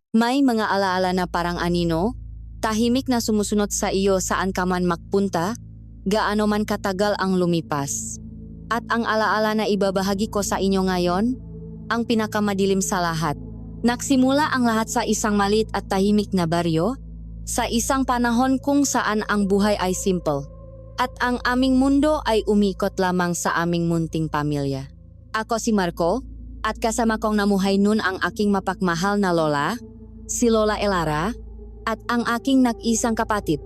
May mga alaala na parang anino, tahimik na sumusunod sa iyo saan ka man magpunta, gaano man katagal ang lumipas. At ang alaala na ibabahagi ko sa inyo ngayon, ang pinakamadilim sa lahat. Nagsimula ang lahat sa isang maliit at tahimik na baryo, sa isang panahon kung saan ang buhay ay simple. At ang aming mundo ay umikot lamang sa aming munting pamilya. Ako si Marco, at kasama kong namuhay nun ang aking mapagmahal na lola, si Lola Elara, at ang aking nag-isang kapatid,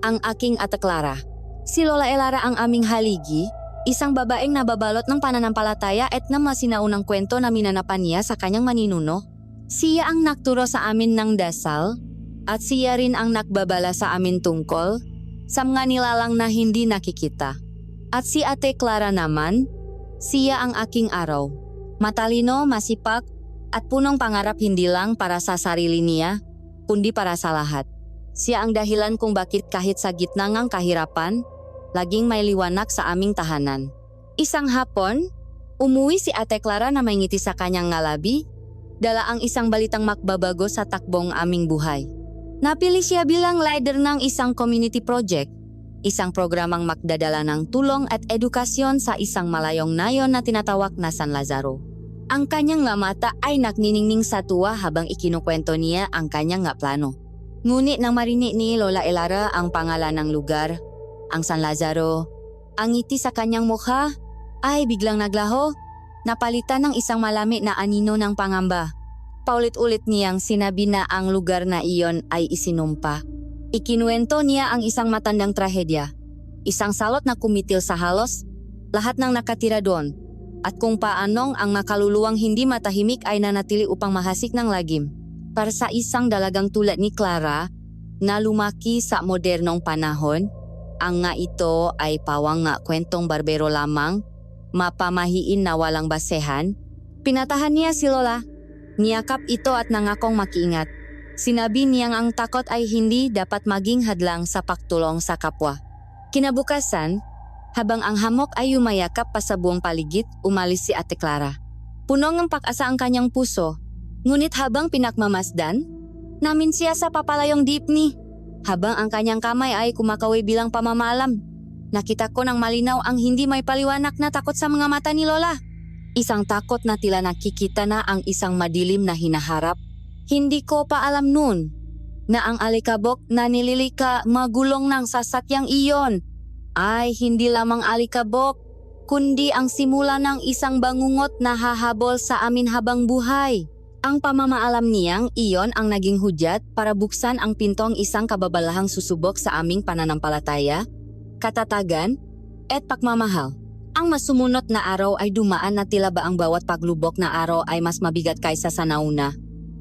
ang aking Ate Clara. Si Lola Elara ang aming haligi, isang babaeng nababalot ng pananampalataya at na masinaunang kwento na minanapan niya sa kanyang maninuno. Siya ang nagturo sa amin ng dasal, at siya rin ang nagbabala sa amin tungkol sa mga nilalang na hindi nakikita. At si Ate Clara naman, siya ang aking araw. Matalino, masipag, at punong pangarap hindi lang para sa sarili niya, kundi para sa lahat. Siya ang dahilan kung bakit kahit sa gitna ng kahirapan, laging may liwanag sa aming tahanan. Isang hapon, umuwi si Ate Clara na may ngiti sa kanyang ngalabi, dala ang isang balitang makbabago sa takbong aming buhay. Napili siya bilang leader ng isang community project, isang programang magdadala ng tulong at edukasyon sa isang malayong nayon na tinatawag na San Lazaro. Ang kanyang nga mata ay nagniningning sa tuwa habang ikinukwento niya ang kanyang nga plano. Ngunit nang marinig ni Lola Elara ang pangalan ng lugar, ang San Lazaro, ang ngiti sa kanyang mukha ay biglang naglaho, napalitan ng isang malami na anino ng pangamba. Paulit-ulit niyang sinabi na ang lugar na iyon ay isinumpa. Ikinuwento niya ang isang matandang trahedya, isang salot na kumitil sa halos, lahat ng nakatira doon, at kung paanong ang makaluluwang hindi matahimik ay nanatili upang mahasik ng lagim. Para sa isang dalagang tulad ni Clara, na lumaki sa modernong panahon, ang nga ito ay pawang nga kwentong barbero lamang, mapamahiin na walang basehan. Pinatahan niya si Lola, niyakap ito at nangakong makiingat. Sinabi niyang ang takot ay hindi dapat maging hadlang sa pagtulong sa kapwa. Kinabukasan, habang ang hamok ay umayakap pa sa buong paligid, umalis si Ate Clara. Punong ng pag-asa ang kanyang puso, ngunit habang pinagmamasdan, namin siya sa papalayong jeepney. Habang ang kanyang kamay ay kumakaway bilang pamamalam, nakita ko ng malinaw ang hindi may paliwanag na takot sa mga mata ni Lola. Isang takot na tila nakikita na ang isang madilim na hinaharap. Hindi ko pa alam noon na ang alikabok na nililika magulong ng sasakyang iyon ay hindi lamang alikabok, kundi ang simula ng isang bangungot na hahabol sa amin habang buhay. Ang pamamaalam niyang iyon ang naging hudyat para buksan ang pintong isang kababalahang susubok sa aming pananampalataya, katatagan, at pagmamahal. Ang masumunod na araw ay dumaan na tila ba ang bawat paglubok na araw ay mas mabigat kaysa sa nauna.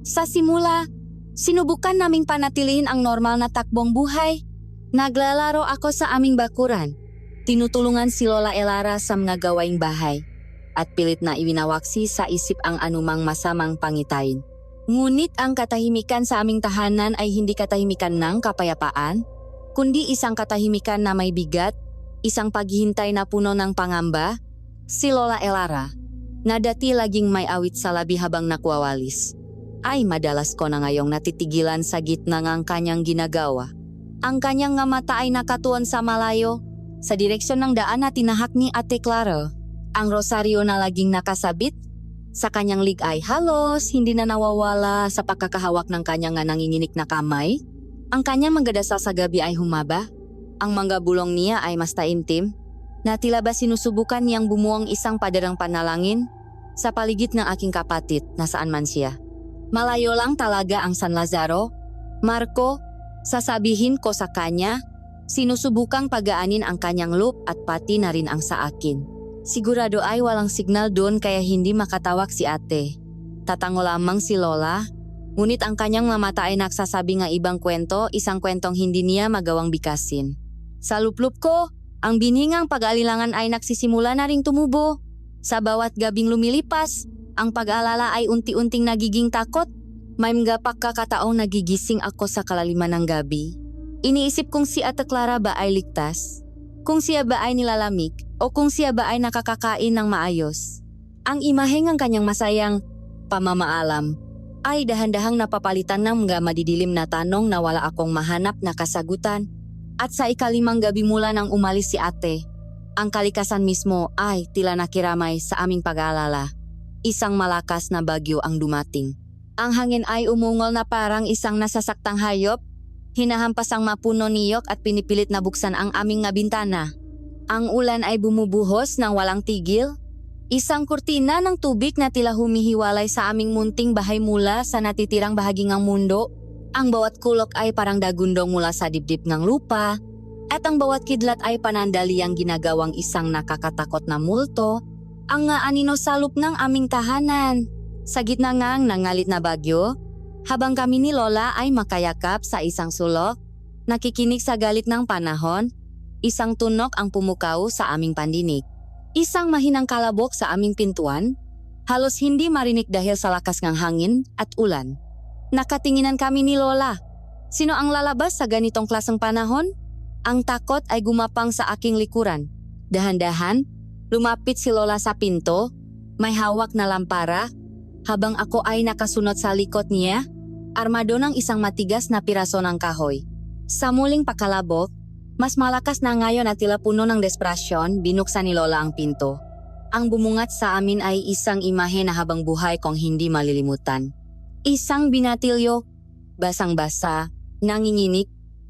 Sa simula, sinubukan naming panatilihin ang normal na takbong buhay. Naglalaro ako sa aming bakuran. Tinutulungan si Lola Elara sa mga gawaing bahay. At pilit na iwinawaksi sa isip ang anumang masamang pangitain. Ngunit ang katahimikan sa aming tahanan ay hindi katahimikan ng kapayapaan, kundi isang katahimikan na may bigat, isang paghihintay na puno ng pangamba. Si Lola Elara, na dati laging may awit sa labi habang nakwawalis, ay madalas ko na ngayong natitigilan sa gitna ng kanyang ginagawa. Ang kanyang nga mata ay nakatuon sa malayo, sa direksyon ng daan na tinahak ni Ate Clara. Ang rosaryo na laging nakasabit sa kanyang lig ay halos hindi na nawawala sa pagkakahawak ng kanyang nga nanginginik na kamay. Ang kanyang magdadasal sa gabi ay humaba. Ang mga bulong niya ay mas taimtim, na tila ba sinusubukan niyang bumuang isang paderang panalangin sa paligid ng aking kapatid na saan man siya. Malayo lang talaga ang San Lazaro. Marco, sasabihin ko sa kanya, sinusubukang pagaanin ang kanyang loop at pati na rin ang sa akin. Sigurado ay walang signal doon kaya hindi makatawag si ate. Tatango lamang si Lola, ngunit ang kanyang mga mata ay nagsasabi ng ibang kwento, isang kwentong hindi niya magawang bikasin. Sa luplup ko, ang biningang pag-aalilangan ay nagsisimula na ring tumubo. Sa bawat gabing lumilipas, ang pag-aalala ay unti-unting nagiging takot. May mga pagkakataong nagigising ako sa kalaliman ng gabi. Iniisip kung si Ate Clara ba ay ligtas, kung siya ba ay nilalamig, o kung siya ba ay nakakakain ng maayos. Ang imahe ng kanyang masayang pamamaalam ay dahan-dahang napapalitan ng mga madidilim na tanong na wala akong mahanap na kasagutan. At sa ikalimang gabi mula nang umalis si ate, ang kalikasan mismo ay tila nakiramay sa aming pag-aalala. Isang malakas na bagyo ang dumating. Ang hangin ay umungol na parang isang nasasaktang hayop. Hinahampas ang mapuno niyok at pinipilit na buksan ang aming nga bintana. Ang ulan ay bumubuhos ng walang tigil. Isang kurtina ng tubig na tila humihiwalay sa aming munting bahay mula sa natitirang bahagi ng mundo. Ang bawat kulok ay parang dagundong mula sa dibdib ng lupa. At ang bawat kidlat ay panandaliang ginagawang isang nakakatakot na multo. Ang nga anino salup ng aming tahanan. Sa gitna ngang nangalit na bagyo, habang kami ni Lola ay makayakap sa isang sulok, nakikinig sa galit ng panahon, isang tunok ang pumukaw sa aming pandinig. Isang mahinang kalabok sa aming pintuan, halos hindi marinig dahil sa lakas ng hangin at ulan. Nakatinginan kami ni Lola. Sino ang lalabas sa ganitong klaseng panahon? Ang takot ay gumapang sa aking likuran. Dahan-dahan, lumapit si Lola sa pinto, may hawak na lampara, habang ako ay nakasunod sa likod niya, armado ng isang matigas na piraso ng kahoy. Sa muling pakalabok, mas malakas na ngayon at tila puno ng desperasyon, binuksan ni Lola ang pinto. Ang bumungat sa amin ay isang imahe na habang buhay kong hindi malilimutan. Isang binatilyo, basang-basa, nanginginig,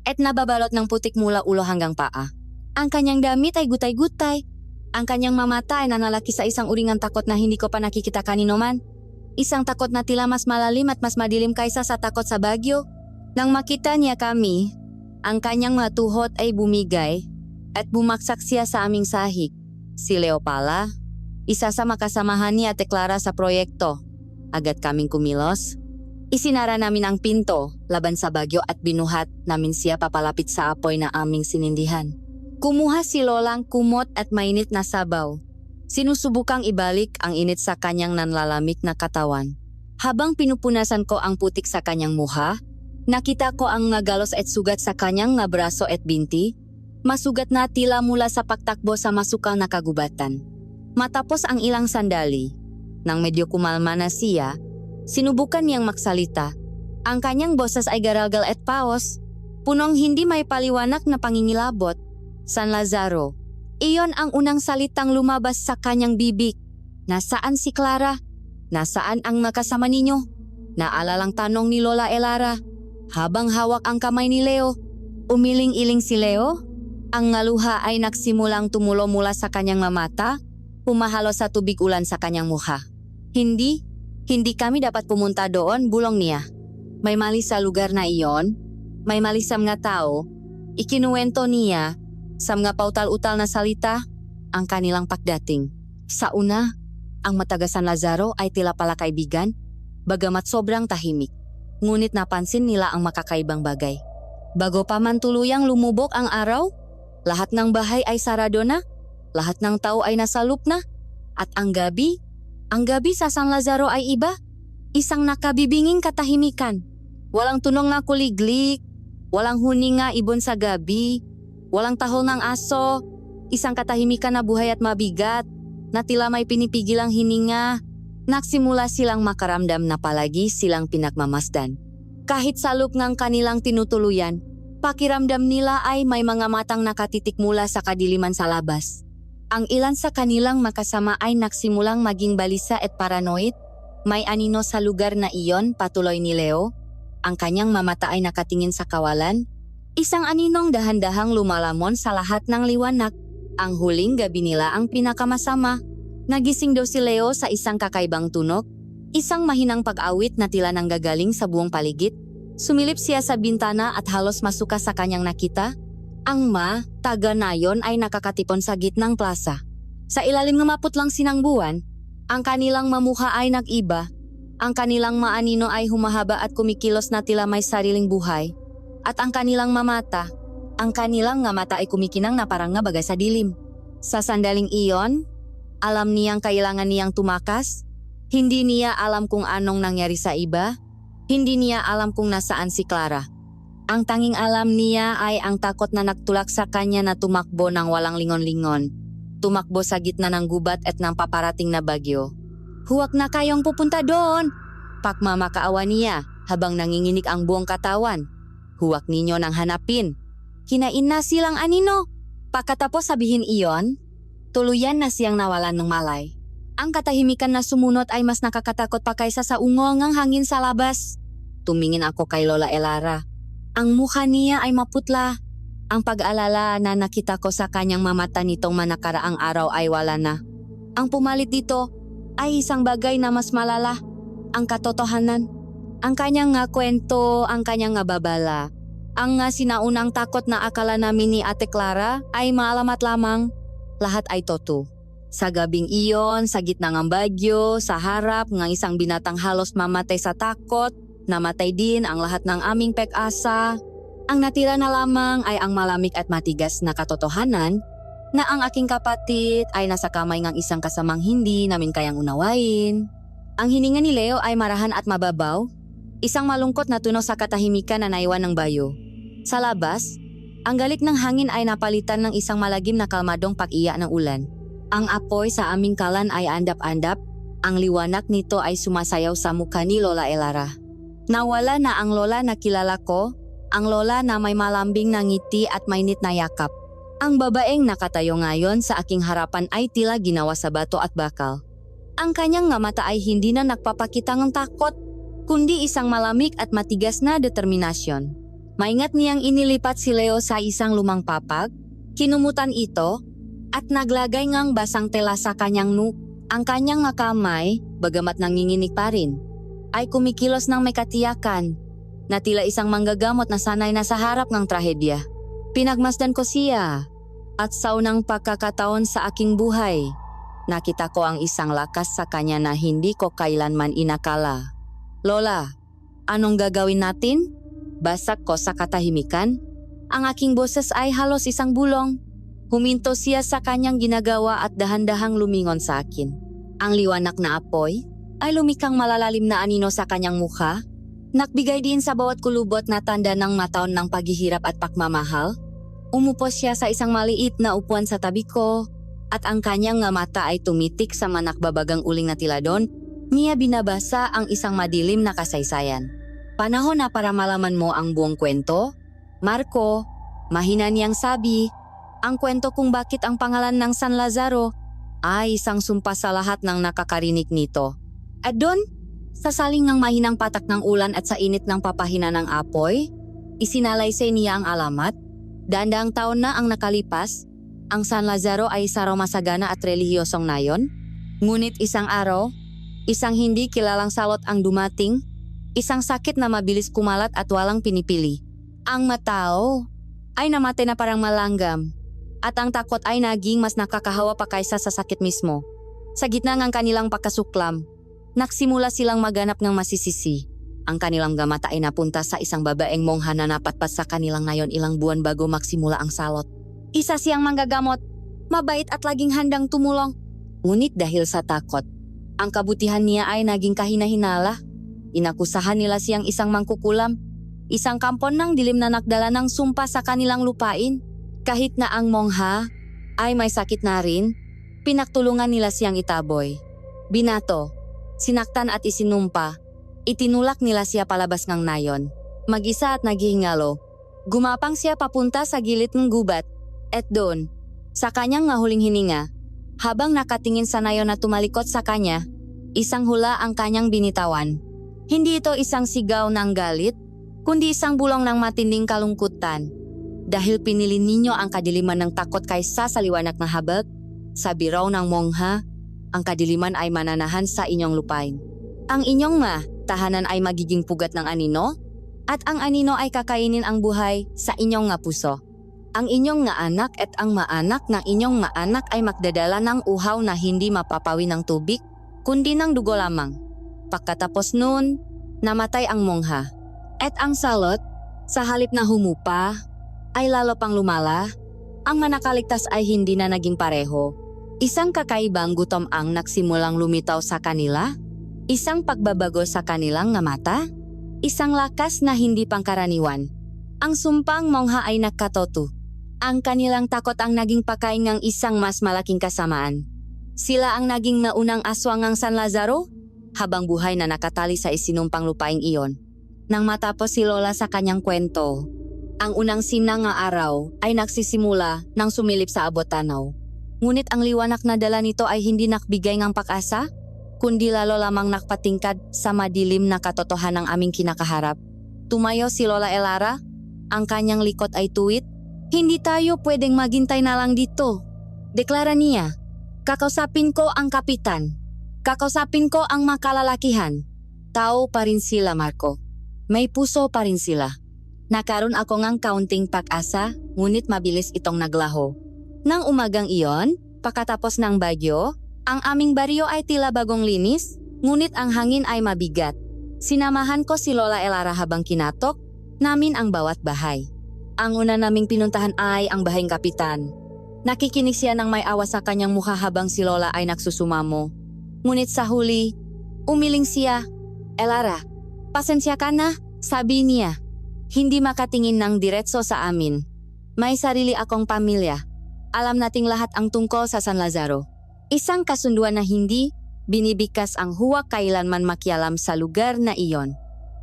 at nababalot ng putik mula ulo hanggang paa. Ang kanyang damit ay gutay-gutay. Ang kanyang mamata ay nanalaki sa isang uringang takot na hindi ko pa nakikita kanino man. Isang takot na tila mas malalim at mas madilim kaysa sa takot sa bagyo. Nang makita niya kami, ang kanyang mga tuhod ay bumigay at bumaksak siya sa aming sahig. Si Leo pala, isa sa makasamahan ni Ate Clara sa proyekto. Agad kaming kumilos. Isinara namin ang pinto laban sa bagyo at binuhat namin siya papalapit sa apoy na aming sinindihan. Kumuha si Lolang kumot at mainit na sabaw. Sinusubukang ibalik ang init sa kanyang nanlalamig na katawan. Habang pinupunasan ko ang putik sa kanyang muha, nakita ko ang nagalos at sugat sa kanyang nga braso at binti, masugat na tila mula sa pagtakbo sa masukal na kagubatan. Matapos ang ilang sandali, nang medyo kumalma na siya, sinubukan niyang magsalita. Ang kanyang boses ay garalgal at paos, punong hindi may paliwanag na pangingilabot. San Lazaro, iyon ang unang salitang lumabas sa kanyang bibig. Nasaan si Clara? Nasaan ang makasama ninyo? Naalalang tanong ni Lola Elara. Habang hawak ang kamay ni Leo, umiling-iling si Leo. Ang ngaluha ay nagsimulang tumulo mula sa kanyang mamata, pumahalo sa tubig ulan sa kanyang mukha. Hindi kami dapat pumunta doon, bulong niya. May mali sa lugar na iyon, may mali sa mga tao. Ikinuwento niya sa mga pautal-utal na salita ang kanilang pagdating. Sa una, ang mataga San Lazaro ay tila pala kaibigan, bagamat sobrang tahimik. Ngunit napansin nila ang makakaibang bagay. Bago pa man tuluyang lumubog ang araw, lahat ng bahay ay sarado na, lahat ng tao ay nasalup na, at ang gabi sa San Lazaro ay iba. Isang nakabibinging katahimikan. Walang tunog na kuliglik, walang huninga ibon sa gabi, walang tahol ng aso, isang katahimikan na buhay at mabigat, na tila may pinipigil ang hininga. Nagsimula silang makaramdam na palagi silang pinagmamasdan. Kahit salop ngang kanilang tinutuluyan, pakiramdam nila ay may mga matang nakatitik mula sa kadiliman sa labas. Ang ilan sa kanilang makasama ay nagsimulang maging balisa at paranoid. May anino sa lugar na iyon, patuloy ni Leo. Ang kanyang mamata ay nakatingin sa kawalan. Isang aninong dahan-dahang lumalamon sa lahat ng liwanag. Ang huling gabi nila ang pinakamasama. Nagising daw si Leo sa isang kakaibang tunog, isang mahinang pag-awit na tila nanggagaling sa buong paligid. Sumilip siya sa bintana at halos masuka sa kanyang nakita. Ang taga na yon ay nakakatipon sa gitnang plaza. Sa ilalim ng maputlang sinangbuan, ang kanilang mamukha ay nag-iba. Ang kanilang maanino ay humahaba at kumikilos na tila may sariling buhay. At ang kanilang mamata, ang kanilang nga mata ay kumikinang na parang nga bagay sa dilim. Sa sandaling iyon, alam niyang kailangan niyang tumakas. Hindi niya alam kung anong nangyari sa iba. Hindi niya alam kung nasaan si Clara. Ang tanging alam niya ay ang takot na nagtulak sa kanya na tumakbo ng walang lingon-lingon. Tumakbo sa gitna ng gubat at ng paparating na bagyo. Huwag na kayong pupunta doon! Pakmamakaawa niya habang nanginginig ang buong katawan. Huwag ninyo nang hanapin. Kinain na silang anino. Pagkatapos sabihin iyon, tuluyan na siyang nawalan ng malay. Ang katahimikan na sumunod ay mas nakakatakot pa kaysa sa ungol ng hangin sa labas. Tumingin ako kay Lola Elara. Ang mukha niya ay maputla. Ang pag-alala na nakita ko sa kanyang mamata nitong manakaraang araw ay wala na. Ang pumalit dito ay isang bagay na mas malala. Ang katotohanan. Ang kanyang nga kwento, ang kanyang nga babala. Ang nga sinaunang takot na akala namin ni Ate Clara ay maalamat lamang. Lahat ay totoo. Sa gabing iyon, sa gitna ng bagyo, sa harap ng isang binatang halos mamatay sa takot, namatay din ang lahat ng aming pag-asa. Ang natira na lamang ay ang malamig at matigas na katotohanan na ang aking kapatid ay nasa kamay ng isang kasamang hindi namin kayang unawain. Ang hininga ni Leo ay marahan at mababaw, isang malungkot na tunog sa katahimikan na naiwan ng bayo. Sa labas, ang galit ng hangin ay napalitan ng isang malagim na kalmadong pag-iya ng ulan. Ang apoy sa aming kalan ay andap-andap, ang liwanag nito ay sumasayaw sa mukha ni Lola Elara. Nawala na ang lola na kilala ko, ang lola na may malambing na ngiti at mainit na yakap. Ang babaeng nakatayo ngayon sa aking harapan ay tila ginawa sa bato at bakal. Ang kanyang nga mata ay hindi na nagpapakita ng takot, kundi isang malamig at matigas na determinasyon. Maingat niyang inilipat si Leo sa isang lumang papag, kinumutan ito, at naglagay ngang basang tela sa kanyang nuk. Ang kanyang nga kamay, bagamat nanginginig pa rin, ay kumikilos ng may katiyakan, na tila isang manggagamot na sanay na sa harap ng trahedya. Pinagmasdan ko siya, at sa unang pagkakataon sa aking buhay, nakita ko ang isang lakas sa kanya na hindi ko kailanman inakala. Lola, anong gagawin natin? Basak ko sa katahimikan. Ang aking boses ay halos isang bulong. Huminto siya sa kanyang ginagawa at dahan-dahang lumingon sa akin. Ang liwanag na apoy ay lumikang malalalim na anino sa kanyang mukha. Nagbigay din sa bawat kulubot na tanda ng mataon ng paghihirap at pagmamahal. Umupo siya sa isang maliit na upuan sa tabi ko at ang kanyang nga mata ay tumitik sa manakbabagang uling na tiladon. Niya binabasa ang isang madilim na kasaysayan. Panahon na para malaman mo ang buong kwento? Marco, mahina niyang sabi, ang kwento kung bakit ang pangalan ng San Lazaro ay isang sumpa sa lahat ng nakakarinig nito. At doon, sa saling ng mahinang patak ng ulan at sa init ng papahina ng apoy, isinalaysay niya ang alamat. Daang taon na ang nakalipas, ang San Lazaro ay isa raw masagana at relihiyosong nayon. Ngunit isang araw, isang hindi kilalang salot ang dumating, isang sakit na mabilis kumalat at walang pinipili. Ang matao ay namatay na parang malanggam at ang takot ay naging mas nakakahawa pa kaysa sa sakit mismo. Sa gitna ng kanilang pagkasuklam, nagsimula silang maganap ng masisisi. Ang kanilang gamata ay napunta sa isang babaeng mongha na napatpat sa kanilang nayon ilang buwan bago magsimula ang salot. Isa siyang manggagamot, mabait at laging handang tumulong. Ngunit dahil sa takot, ang kabutihan niya ay naging kahina-hinala. Inakusahan nila siyang isang mangkukulam, isang kampon ng dilim na nagdala ng sumpa sa kanilang lupain. Kahit na ang mongha ay may sakit na rin, pinaktulungan nila siyang itaboy. Binato, sinaktan at isinumpa, itinulak nila siya palabas ng nayon. Mag-isa at naghihingalo, gumapang siya papunta sa gilid ng gubat, at doon, sa kanyang nga huling hininga, habang nakatingin sa nayon na tumalikot sa kanya, isang hula ang kanyang binitawan. Hindi ito isang sigaw ng galit, kundi isang bulong ng matinding kalungkutan. Dahil pinili ninyo ang kadiliman ng takot kaysa sa liwanag ng habag, sabi raw ng mongha, ang kadiliman ay mananahan sa inyong lupain. Ang inyong tahanan ay magiging pugat ng anino, at ang anino ay kakainin ang buhay sa inyong nga puso. Ang inyong nga anak at ang maanak ng inyong maanak ay magdadala ng uhaw na hindi mapapawi ng tubig, kundi ng dugo lamang. Pagkatapos noon, namatay ang mongha. At ang salot, sa halip na humupa, ay lalo pang lumala. Ang manakaligtas ay hindi na naging pareho. Isang kakaibang gutom ang nagsimulang lumitaw sa kanila, isang pagbabago sa kanilang nga mata, isang lakas na hindi pangkaraniwan. Ang sumpang mongha ay nagkatoto. Ang kanilang takot ang naging pakain ng isang mas malaking kasamaan. Sila ang naging naunang aswang ng San Lazaro, habang buhay na nakatali sa isinumpang lupaing iyon. Nang matapos si Lola sa kanyang kwento, ang unang sinang nga araw ay nagsisimula nang sumilip sa abot-tanaw. Ngunit ang liwanag na dala nito ay hindi nakbigay ng pag-asa, kundi lalo lamang nakpatingkad sa madilim na katotohanan ng aming kinakaharap. Tumayo si Lola Elara, ang kanyang likod ay tuwid. "Hindi tayo pwedeng maghintay na lang dito," deklara niya. "Kakausapin ko ang kapitan. Kakausapin ko ang makalalakihan." Tao pa rin sila, Marco. May puso pa rin sila. Nakaroon ako ngang kaunting pag-asa, ngunit mabilis itong naglaho. Nang umagang iyon, pagkatapos ng bagyo, ang aming baryo ay tila bagong linis, ngunit ang hangin ay mabigat. Sinamahan ko si Lola Elara habang kinatok namin ang bawat bahay. Ang una naming pinuntahan ay ang bahayng kapitan. Nakikinig siya ng may awa sa kanyang mukha habang si Lola ay nagsusumamo. Ngunit sa huli, umiling siya. "Elara, pasensya ka na," sabi niya. Hindi makatingin ng diretso sa amin. "May sarili akong pamilya. Alam nating lahat ang tungkol sa San Lazaro. Isang kasunduan na hindi binibigkas ang huwag kailanman makialam sa lugar na iyon."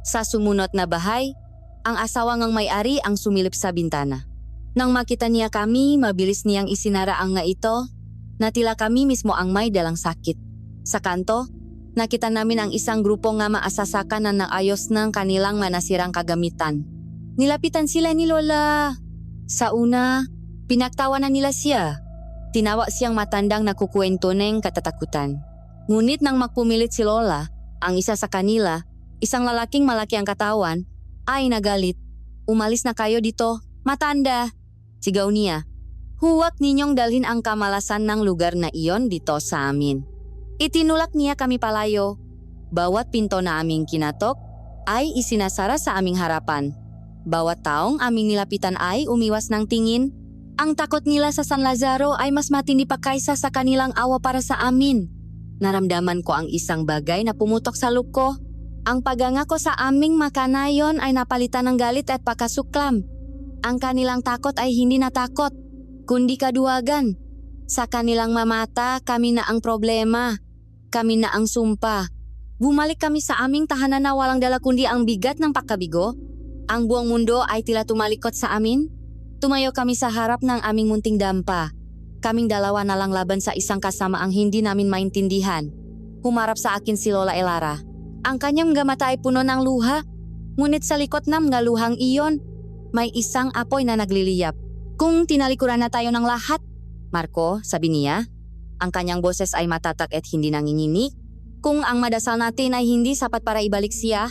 Sa sumunod na bahay, ang asawa ngang may-ari ang sumilip sa bintana. Nang makita niya kami, mabilis niyang isinara ang nga ito, na tila kami mismo ang may dalang sakit. Sa kanto, nakita namin ang isang grupo nga maasasakan na naayos ng kanilang manasirang kagamitan. Nilapitan sila ni Lola. Sa una, pinagtawanan nila siya. Tinawa siyang matandang nakukwento ng katatakutan. Ngunit nang magpumilit si Lola, ang isa sa kanila, isang lalaking malaki ang katawan, ay nagalit. "Umalis na kayo dito, matanda," sigaw niya. "Huwag ninyong dalhin ang kamalasan ng lugar na iyon dito sa amin." Itinulak niya kami palayo. Bawat pinto na aming kinatok ay isinasara sa aming harapan. Bawat taong aming nilapitan ay umiwas ng tingin. Ang takot nila sa San Lazaro ay mas matindi pa kaysa sa kanilang awa para sa amin. Naramdaman ko ang isang bagay na pumutok sa loob ko. Ang pagangako sa aming makanayon ay napalitan ng galit at pagkasuklam. Ang kanilang takot ay hindi na takot, kundi kaduwagan. Sa kanilang mamata, kami na ang problema. Kami na ang sumpa. Bumalik kami sa aming tahanan na walang dala kundi ang bigat ng pagkabigo. Ang buong mundo ay tila tumalikot sa amin. Tumayo kami sa harap ng aming munting dampa. Kaming dalawa na lang laban sa isang kasamaang hindi namin maintindihan. Humarap sa akin si Lola Elara. Ang kanyang mga mata ay puno ng luha. Ngunit sa likod ng mga luhang iyon, may isang apoy na nagliliyap. "Kung tinalikuran na tayo ng lahat," Marco, sabi niya. Ang kanyang boses ay matatak at hindi nanginginig. "Kung ang madasal natin ay hindi sapat para ibalik siya,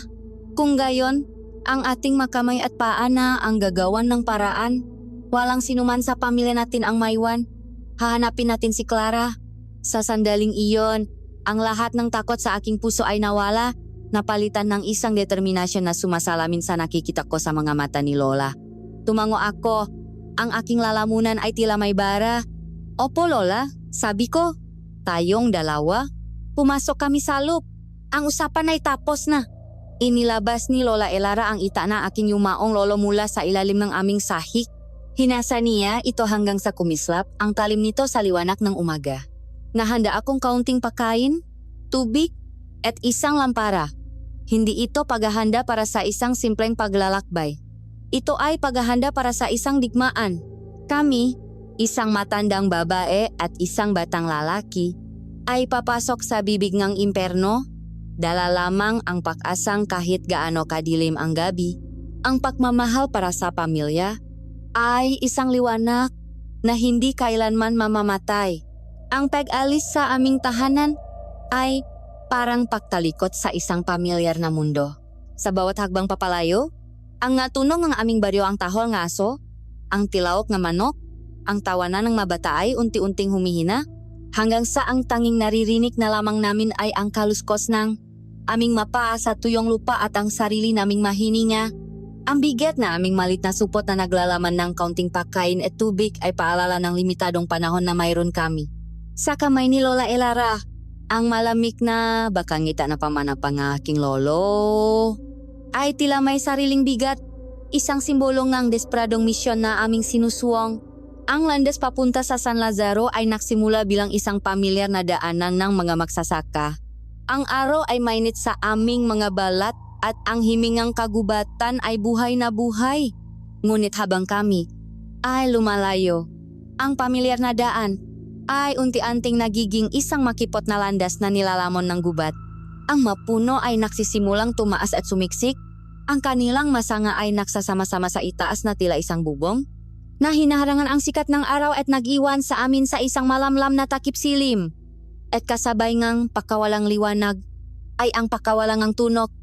kung gayon, ang ating makamay at paa na ang gagawan ng paraan. Walang sinuman sa pamilya natin ang maiwan. Hahanapin natin si Clara." Sa sandaling iyon, ang lahat ng takot sa aking puso ay nawala, napalitan ng isang determinasyon na sumasalamin sa nakikita ko sa mga mata ni Lola. Tumango ako. Ang aking lalamunan ay tila may bara. "Opo, Lola," sabi ko. "Tayong dalawa." Pumasok kami sa loob. Ang usapan ay tapos na. Inilabas ni Lola Elara ang ita na aking yumaong lolo mula sa ilalim ng aming sahig. Hinasa niya ito hanggang sa kumislap ang talim nito sa liwanag ng umaga. Nahanda akong kaunting pagkain, tubig, at isang lampara. Hindi ito paghahanda para sa isang simpleng paglalakbay. Ito ay paghahanda para sa isang digmaan. Kami, isang matandang babae at isang batang lalaki, ay papasok sa bibig ng imperno. Dala lamang ang pag-asang kahit gaano kadilim ang gabi, ang pagmamahal para sa pamilya ay isang liwanag na hindi kailanman mamamatay. Ang pag-alis sa aming tahanan ay parang pagtalikot sa isang pamilyar na mundo. Sa bawat hagbang papalayo, ang ngatunong ng aming baryo ang tahol ng aso, ang tilawok ng manok, ang tawanan ng mabata ay unti-unting humihina, hanggang sa ang tanging naririnig na lamang namin ay ang kaluskos ng aming mapa sa tuyong lupa at ang sarili naming mahininga. Ang bigat na aming malit na supot na naglalaman ng kaunting pagkain at tubig ay paalala ng limitadong panahon na mayroon kami. Sa kamay ni Lola Elara, ang malamig na bakangita na pamanapang aking lolo ay tila may sariling bigat, isang simbolong ng desperadong misyon na aming sinusuwang. Ang landas papunta sa San Lazaro ay nagsimula bilang isang pamilyar na daanan ng mga magsasaka. Ang araw ay mainit sa aming mga balat at ang himingang kagubatan ay buhay na buhay. Ngunit habang kami ay lumalayo, ang pamilyar na daan ay unti-unting nagiging isang makipot na landas na nilalamon ng gubat. Ang mapuno ay nagsisimulang tumaas at sumiksik. Ang kanilang masanga ay nagsasama-sama sa itaas na tila isang bubong na hinaharangan ang sikat ng araw at nag-iwan sa amin sa isang malamlam na takip silim. At kasabay ngang pakawalang liwanag ay ang pakawalang ang tunok.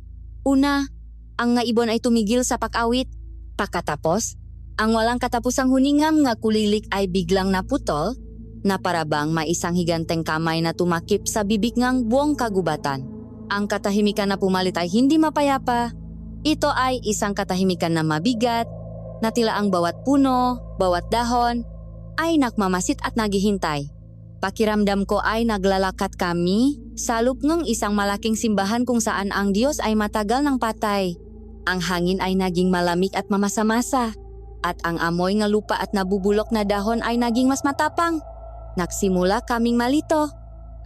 Una, ang nga ibon ay tumigil sa pag-awit. Pagkatapos, ang walang katapusang huningam nga kulilik ay biglang naputol na parabang may isang higanteng kamay na tumakip sa bibig ngang buong kagubatan. Ang katahimikan na pumalit ay hindi mapayapa. Ito ay isang katahimikan na mabigat, na tila ang bawat puno, bawat dahon, ay nakmamasit at naghihintay. Pakiramdam ko ay naglalakat kami sa loob ng isang malaking simbahan kung saan ang Diyos ay matagal ng patay. Ang hangin ay naging malamig at mamasa-masa, at ang amoy ng lupa at nabubulok na dahon ay naging mas matapang. Nagsimula kaming malito.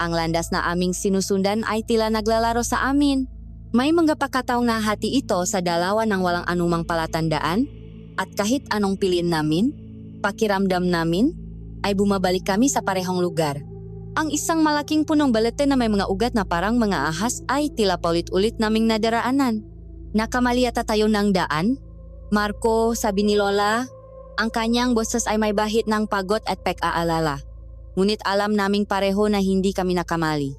Ang landas na aming sinusundan ay tila naglalaro sa amin. May mga pagkataong nahati ito sa dalawa ng walang anumang palatandaan, at kahit anong piliin namin, pakiramdam namin, ay bumabalik kami sa parehong lugar. Ang isang malaking punong balete na may mga ugat na parang mga ahas ay tila paulit-ulit naming nadaraanan. Nakamali ata tayo ng daan? Marco, sabi ni Lola, ang kanyang boses ay may bahit ng pagod at pag-aalala. Ngunit alam naming pareho na hindi kami nakamali.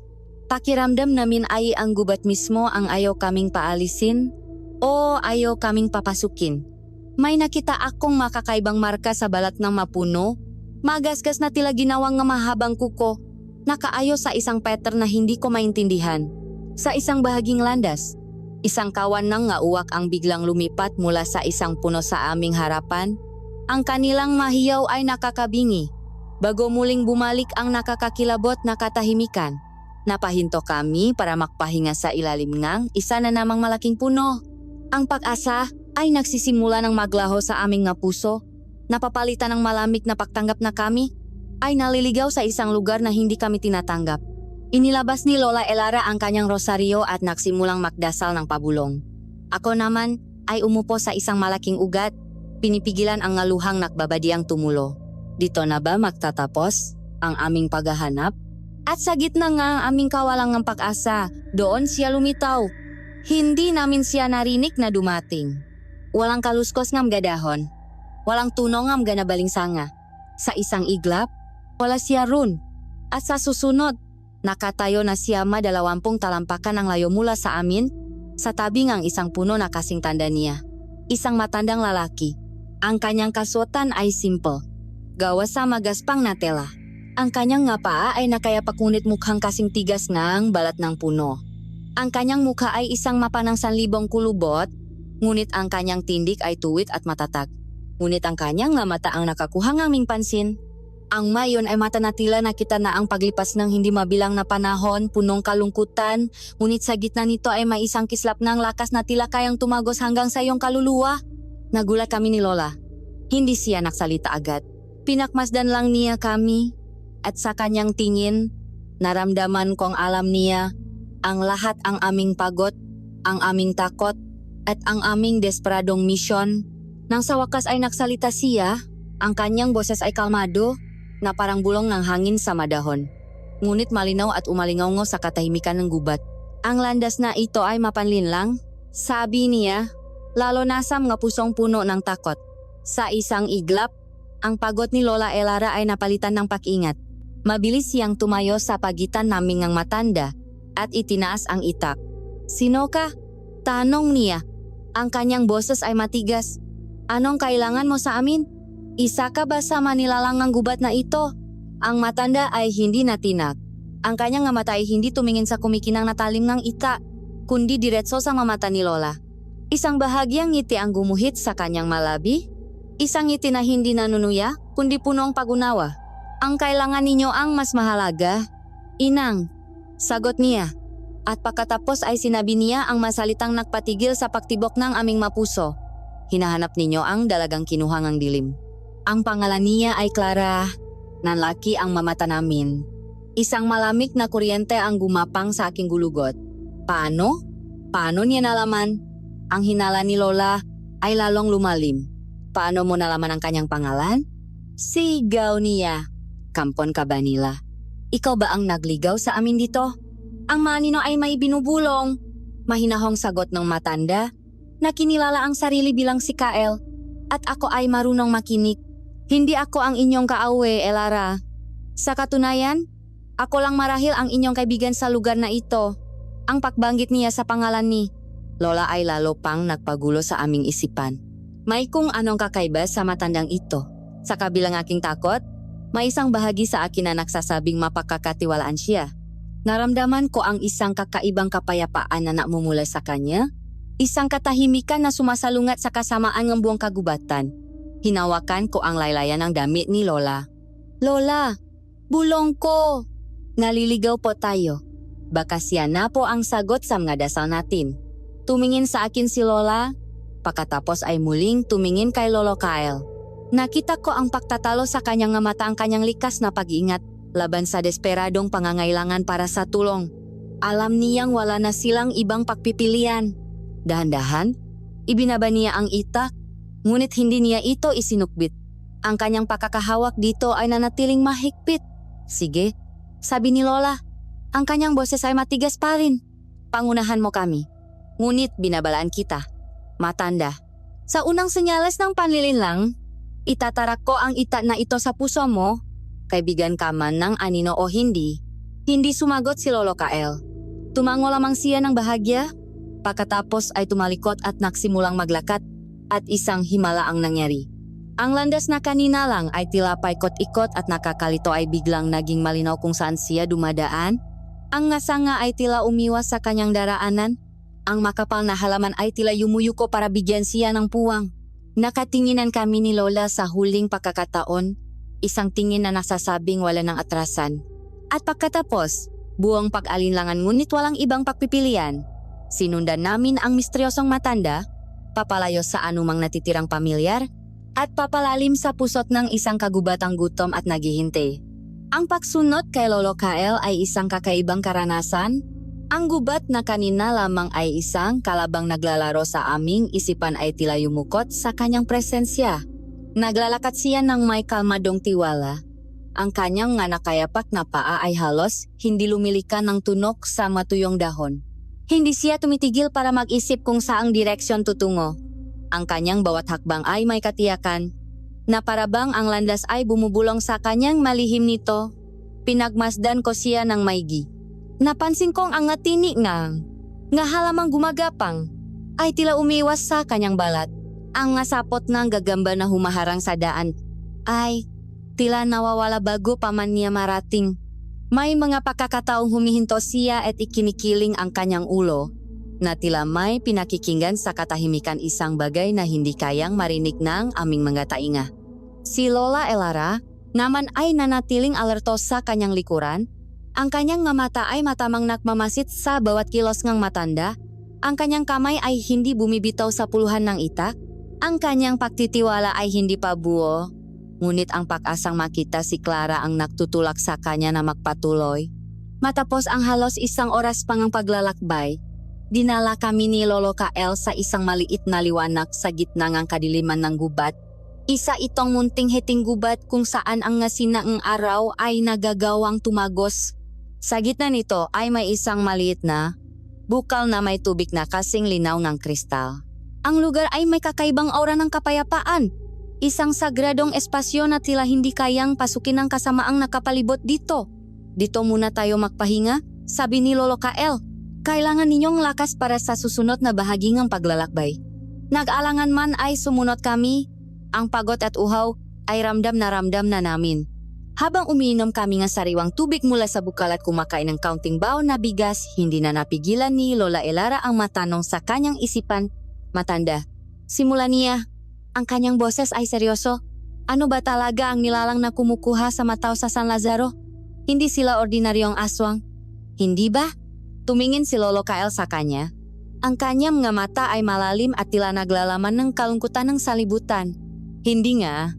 Pakiramdam namin ay ang gubat mismo ang ayaw kaming paalisin o ayaw kaming papasukin. May nakita akong makakaibang marka sa balat ng mapuno, magasgas na tila ginawang nga mahabang kuko, nakaayo sa isang pattern na hindi ko maintindihan. Sa isang bahaging landas, isang kawan ng nga uwak ang biglang lumipat mula sa isang puno sa aming harapan. Ang kanilang mahiyaw ay nakakabingi, bago muling bumalik ang nakakakilabot na katahimikan. Napahinto kami para makpahinga sa ilalim ng isa na namang malaking puno. Ang pag-asa ay nagsisimula ng maglaho sa aming nga puso. Napapalitan ng malamig na pagtanggap na kami ay naliligaw sa isang lugar na hindi kami tinatanggap. Inilabas ni Lola Elara ang kanyang rosaryo at nagsimulang magdasal ng pabulong. Ako naman ay umupo sa isang malaking ugat, pinipigilan ang ngaluhang nakbabadiang tumulo. Dito na ba magtatapos ang aming paghahanap? At sa gitna nga ang aming kawalang ng pag-asa, doon siya lumitaw. Hindi namin siya narinig na dumating. Walang kaluskos ngam gadahon. Walang tuno ngam ganabaling sanga. Sa isang iglap, wala siya run. At sa susunod, nakatayo na siya 20 talampakan ang layo mula sa amin, sa tabi ng isang puno na kasing tanda niya. Isang matandang lalaki. Ang kanyang kasuotan ay simple. Gawa sa magaspang na tela. Ang kanyang nga paa ay nakayapak ngunit mukhang kasing tigas ng balat ng puno. Ang kanyang mukha ay isang mapa ng 1,000 kulubot, ngunit ang kanyang tindig ay tuwid at matatag. Ngunit ang kanyang nga mata ang nakakuha ng aming pansin. Ang mayon ay mata na tila nakita na ang paglipas ng hindi mabilang na panahon, punong kalungkutan, ngunit sa gitna nito ay may isang kislap ng lakas na tila kayang tumagos hanggang sa iyong kaluluwa. Nagulat kami ni Lola. Hindi siya nagsalita agad. Pinakmasdan lang niya kami. At sa kanyang tingin, naramdaman kong alam niya ang lahat ang aming pagod, ang aming takot, at ang aming desperadong misyon. Nang sa wakas ay nagsalita siya, ang kanyang boses ay kalmado, na parang bulong ng hangin sa madahon. Ngunit malinaw at umalingaw sa katahimikan ng gubat. Ang landas na ito ay mapanlinlang, sabi niya, lalo nasam nga pusong puno ng takot. Sa isang iglap, ang pagod ni Lola Elara ay napalitan ng pag-ingat. Mabilis siyang tumayo sa pagitan naming ng matanda at itinaas ang itak. Sino ka? Tanong niya. Ang kanyang boses ay matigas. Anong kailangan mo sa amin? Isa ka ba sa manilalangang gubat na ito? Ang matanda ay hindi natinak. Ang kanyang mata ay hindi tumingin sa kumikinang natalim ng ita, kundi diretso sa mamata ni Lola. Isang bahagyang ngiti ang gumuhit sa kanyang malabi. Isang ngiti na hindi nanunuya, kundi punong pag-unawa. Ang kailangan ninyo ang mas mahalaga. Inang, sagot niya. At pagkatapos ay sinabi niya ang masalitang nagpatigil sa pagtibok ng aming mapuso. Hinahanap ninyo ang dalagang kinuhang ang dilim. Ang pangalan niya ay Clara. Nanlaki ang mamata namin. Isang malamig na kuryente ang gumapang sa aking gulugot. Paano? Paano niya nalaman? Ang hinala ni Lola ay lalong lumalim. Paano mo nalaman ang kanyang pangalan? Sigaw niya. Kampon ka ba nila? Ikaw ba ang nagligaw sa amin dito? Ang manino ay may binubulong. Mahinahong sagot ng matanda na kinilala ang sarili bilang si Kael at ako ay marunong makinig. Hindi ako ang inyong kaawe, Elara. Sa katunayan, ako lang marahil ang inyong kaibigan sa lugar na ito. Ang pagbanggit niya sa pangalan ni Lola ay lalo pang nagpagulo sa aming isipan. May kung anong kakaiba sa matandang ito. Sa kabilang aking takot, may isang bahagi sa akin na nagsasabing mapagkakatiwalaan siya. Naramdaman ko ang isang kakaibang kapayapaan na namumula sa kanya. Isang katahimikan na sumasalungat sa kasamaan ng buong kagubatan. Hinawakan ko ang laylayan ng damit ni Lola. Lola, bulong ko! Naliligaw po tayo. Baka siya na po ang sagot sa mga dasal natin. Tumingin sa akin si Lola, pagkatapos ay muling tumingin kay Lolo Kyle. Nakita ko ang pagtatalo sa kanyang mata, ang kanyang likas na pag-iingat laban sa desperadong pangangailangan para sa tulong. Alam niyang wala na silang ibang pagpipilian. Dahan-dahan, ibinaba niya ang itak, ngunit hindi niya ito isinukbit. Ang kanyang pagkakahawak dito ay nanatiling mahigpit. Sige, sabi ni Lola, ang kanyang boses ay matigas pa rin. Pangunahan mo kami. Ngunit binabalaan kita. Matanda. Sa unang senyales ng panlilinlang, itatarak ko ang itat na ito sa puso mo. Kaibigan ka man ng anino o hindi. Hindi sumagot si Lolo Kael. Tumango lamang siya ng bahagya. Pagkatapos ay tumalikot at nagsimulang maglakat at isang himala ang nangyari. Ang landas na kanina lang ay tila paikot-ikot at nakakalito ay biglang naging malinaw kung saan siya dumadaan. Ang ngasanga ay tila umiwas sa kanyang daraanan. Ang makapal na halaman ay tila yumuyuko para bigyan siya ng puwang. Nakatinginan kami ni Lola sa huling pagkakataon, isang tingin na nasasabing wala ng atrasan. At pagkatapos, buong pag-alinlangan ngunit walang ibang pagpipilian. Sinundan namin ang misteryosong matanda, papalayo sa anumang natitirang pamilyar, at papalalim sa pusot ng isang kagubatang gutom at naghihintay. Ang pagsunod kay Lolo Kael ay isang kakaibang karanasan. Ang gubat na kanina lamang ay isang kalabang naglalaro sa aming isipan ay tila yumukot sa kanyang presensya. Naglalakat siya ng may kalmadong tiwala. Ang kanyang nga nakayapak na paa ay halos hindi lumilikan ng tunok sa matuyong dahon. Hindi siya tumitigil para mag-isip kung saang direksyon tutungo. Ang kanyang bawat hakbang ay may katiyakan, na parabang ang landas ay bumubulong sa kanyang malihim nito. Pinagmasdan ko siya ng maigi. Napansin kong ang ngatini nga halamang gumagapang, ay tila umiwas sa kanyang balat. Ang ngasapot ng gagamba na humaharang sa daan, ay tila nawawala bago pa man niya marating. May mga pagkakataong humihinto siya at ikinikiling ang kanyang ulo, na tila may pinakikinggan sa katahimikan, isang bagay na hindi kayang marinig ng aming mga tainga. Si Lola Elara naman ay nanatiling alerto sa kanyang likuran. Ang kanyang nga mata ay matamang nagmamasid sa bawat kilos ng matanda. Ang kanyang kamay ay hindi bumibitaw sa puluhan ng itak. Ang kanyang pagtitiwala ay hindi pa buo. Ngunit ang pag-asang makita si Clara ang nagtutulak sa kanya na magpatuloy. Matapos ang halos isang oras pang ang paglalakbay, dinala kami ni Lolo Kael sa isang maliit na liwanag sa gitna ng kadiliman ng gubat. Isa itong munting heting gubat kung saan ang ngasinaang araw ay nagagawang tumagos. Sa gitna nito ay may isang maliit na bukal na may tubig na kasing linaw ng kristal. Ang lugar ay may kakaibang aura ng kapayapaan. Isang sagradong espasyo na tila hindi kayang pasukin ng kasamaang nakapalibot dito. Dito muna tayo magpahinga, sabi ni Lolo Kael. Kailangan ninyong lakas para sa susunod na bahagi ng paglalakbay. Nag-alangan man ay sumunod kami. Ang pagod at uhaw ay ramdam na namin. Habang umiinom kami ng sariwang tubig mula sa bukal at kumakain ng kaunting baon na bigas, hindi na napigilan ni Lola Elara ang matanong sa kanyang isipan. Matanda, simula niya. Ang kanyang boses ay seryoso. Ano ba talaga ang nilalang na kumukuha sa mataw sa San Lazaro? Hindi sila ordinaryong aswang. Hindi ba? Tumingin si Lolo Kael sa kanya. Ang kanyang mga mata ay malalim at tila naglalaman ng kalungkutan ng salibutan. Hindi nga.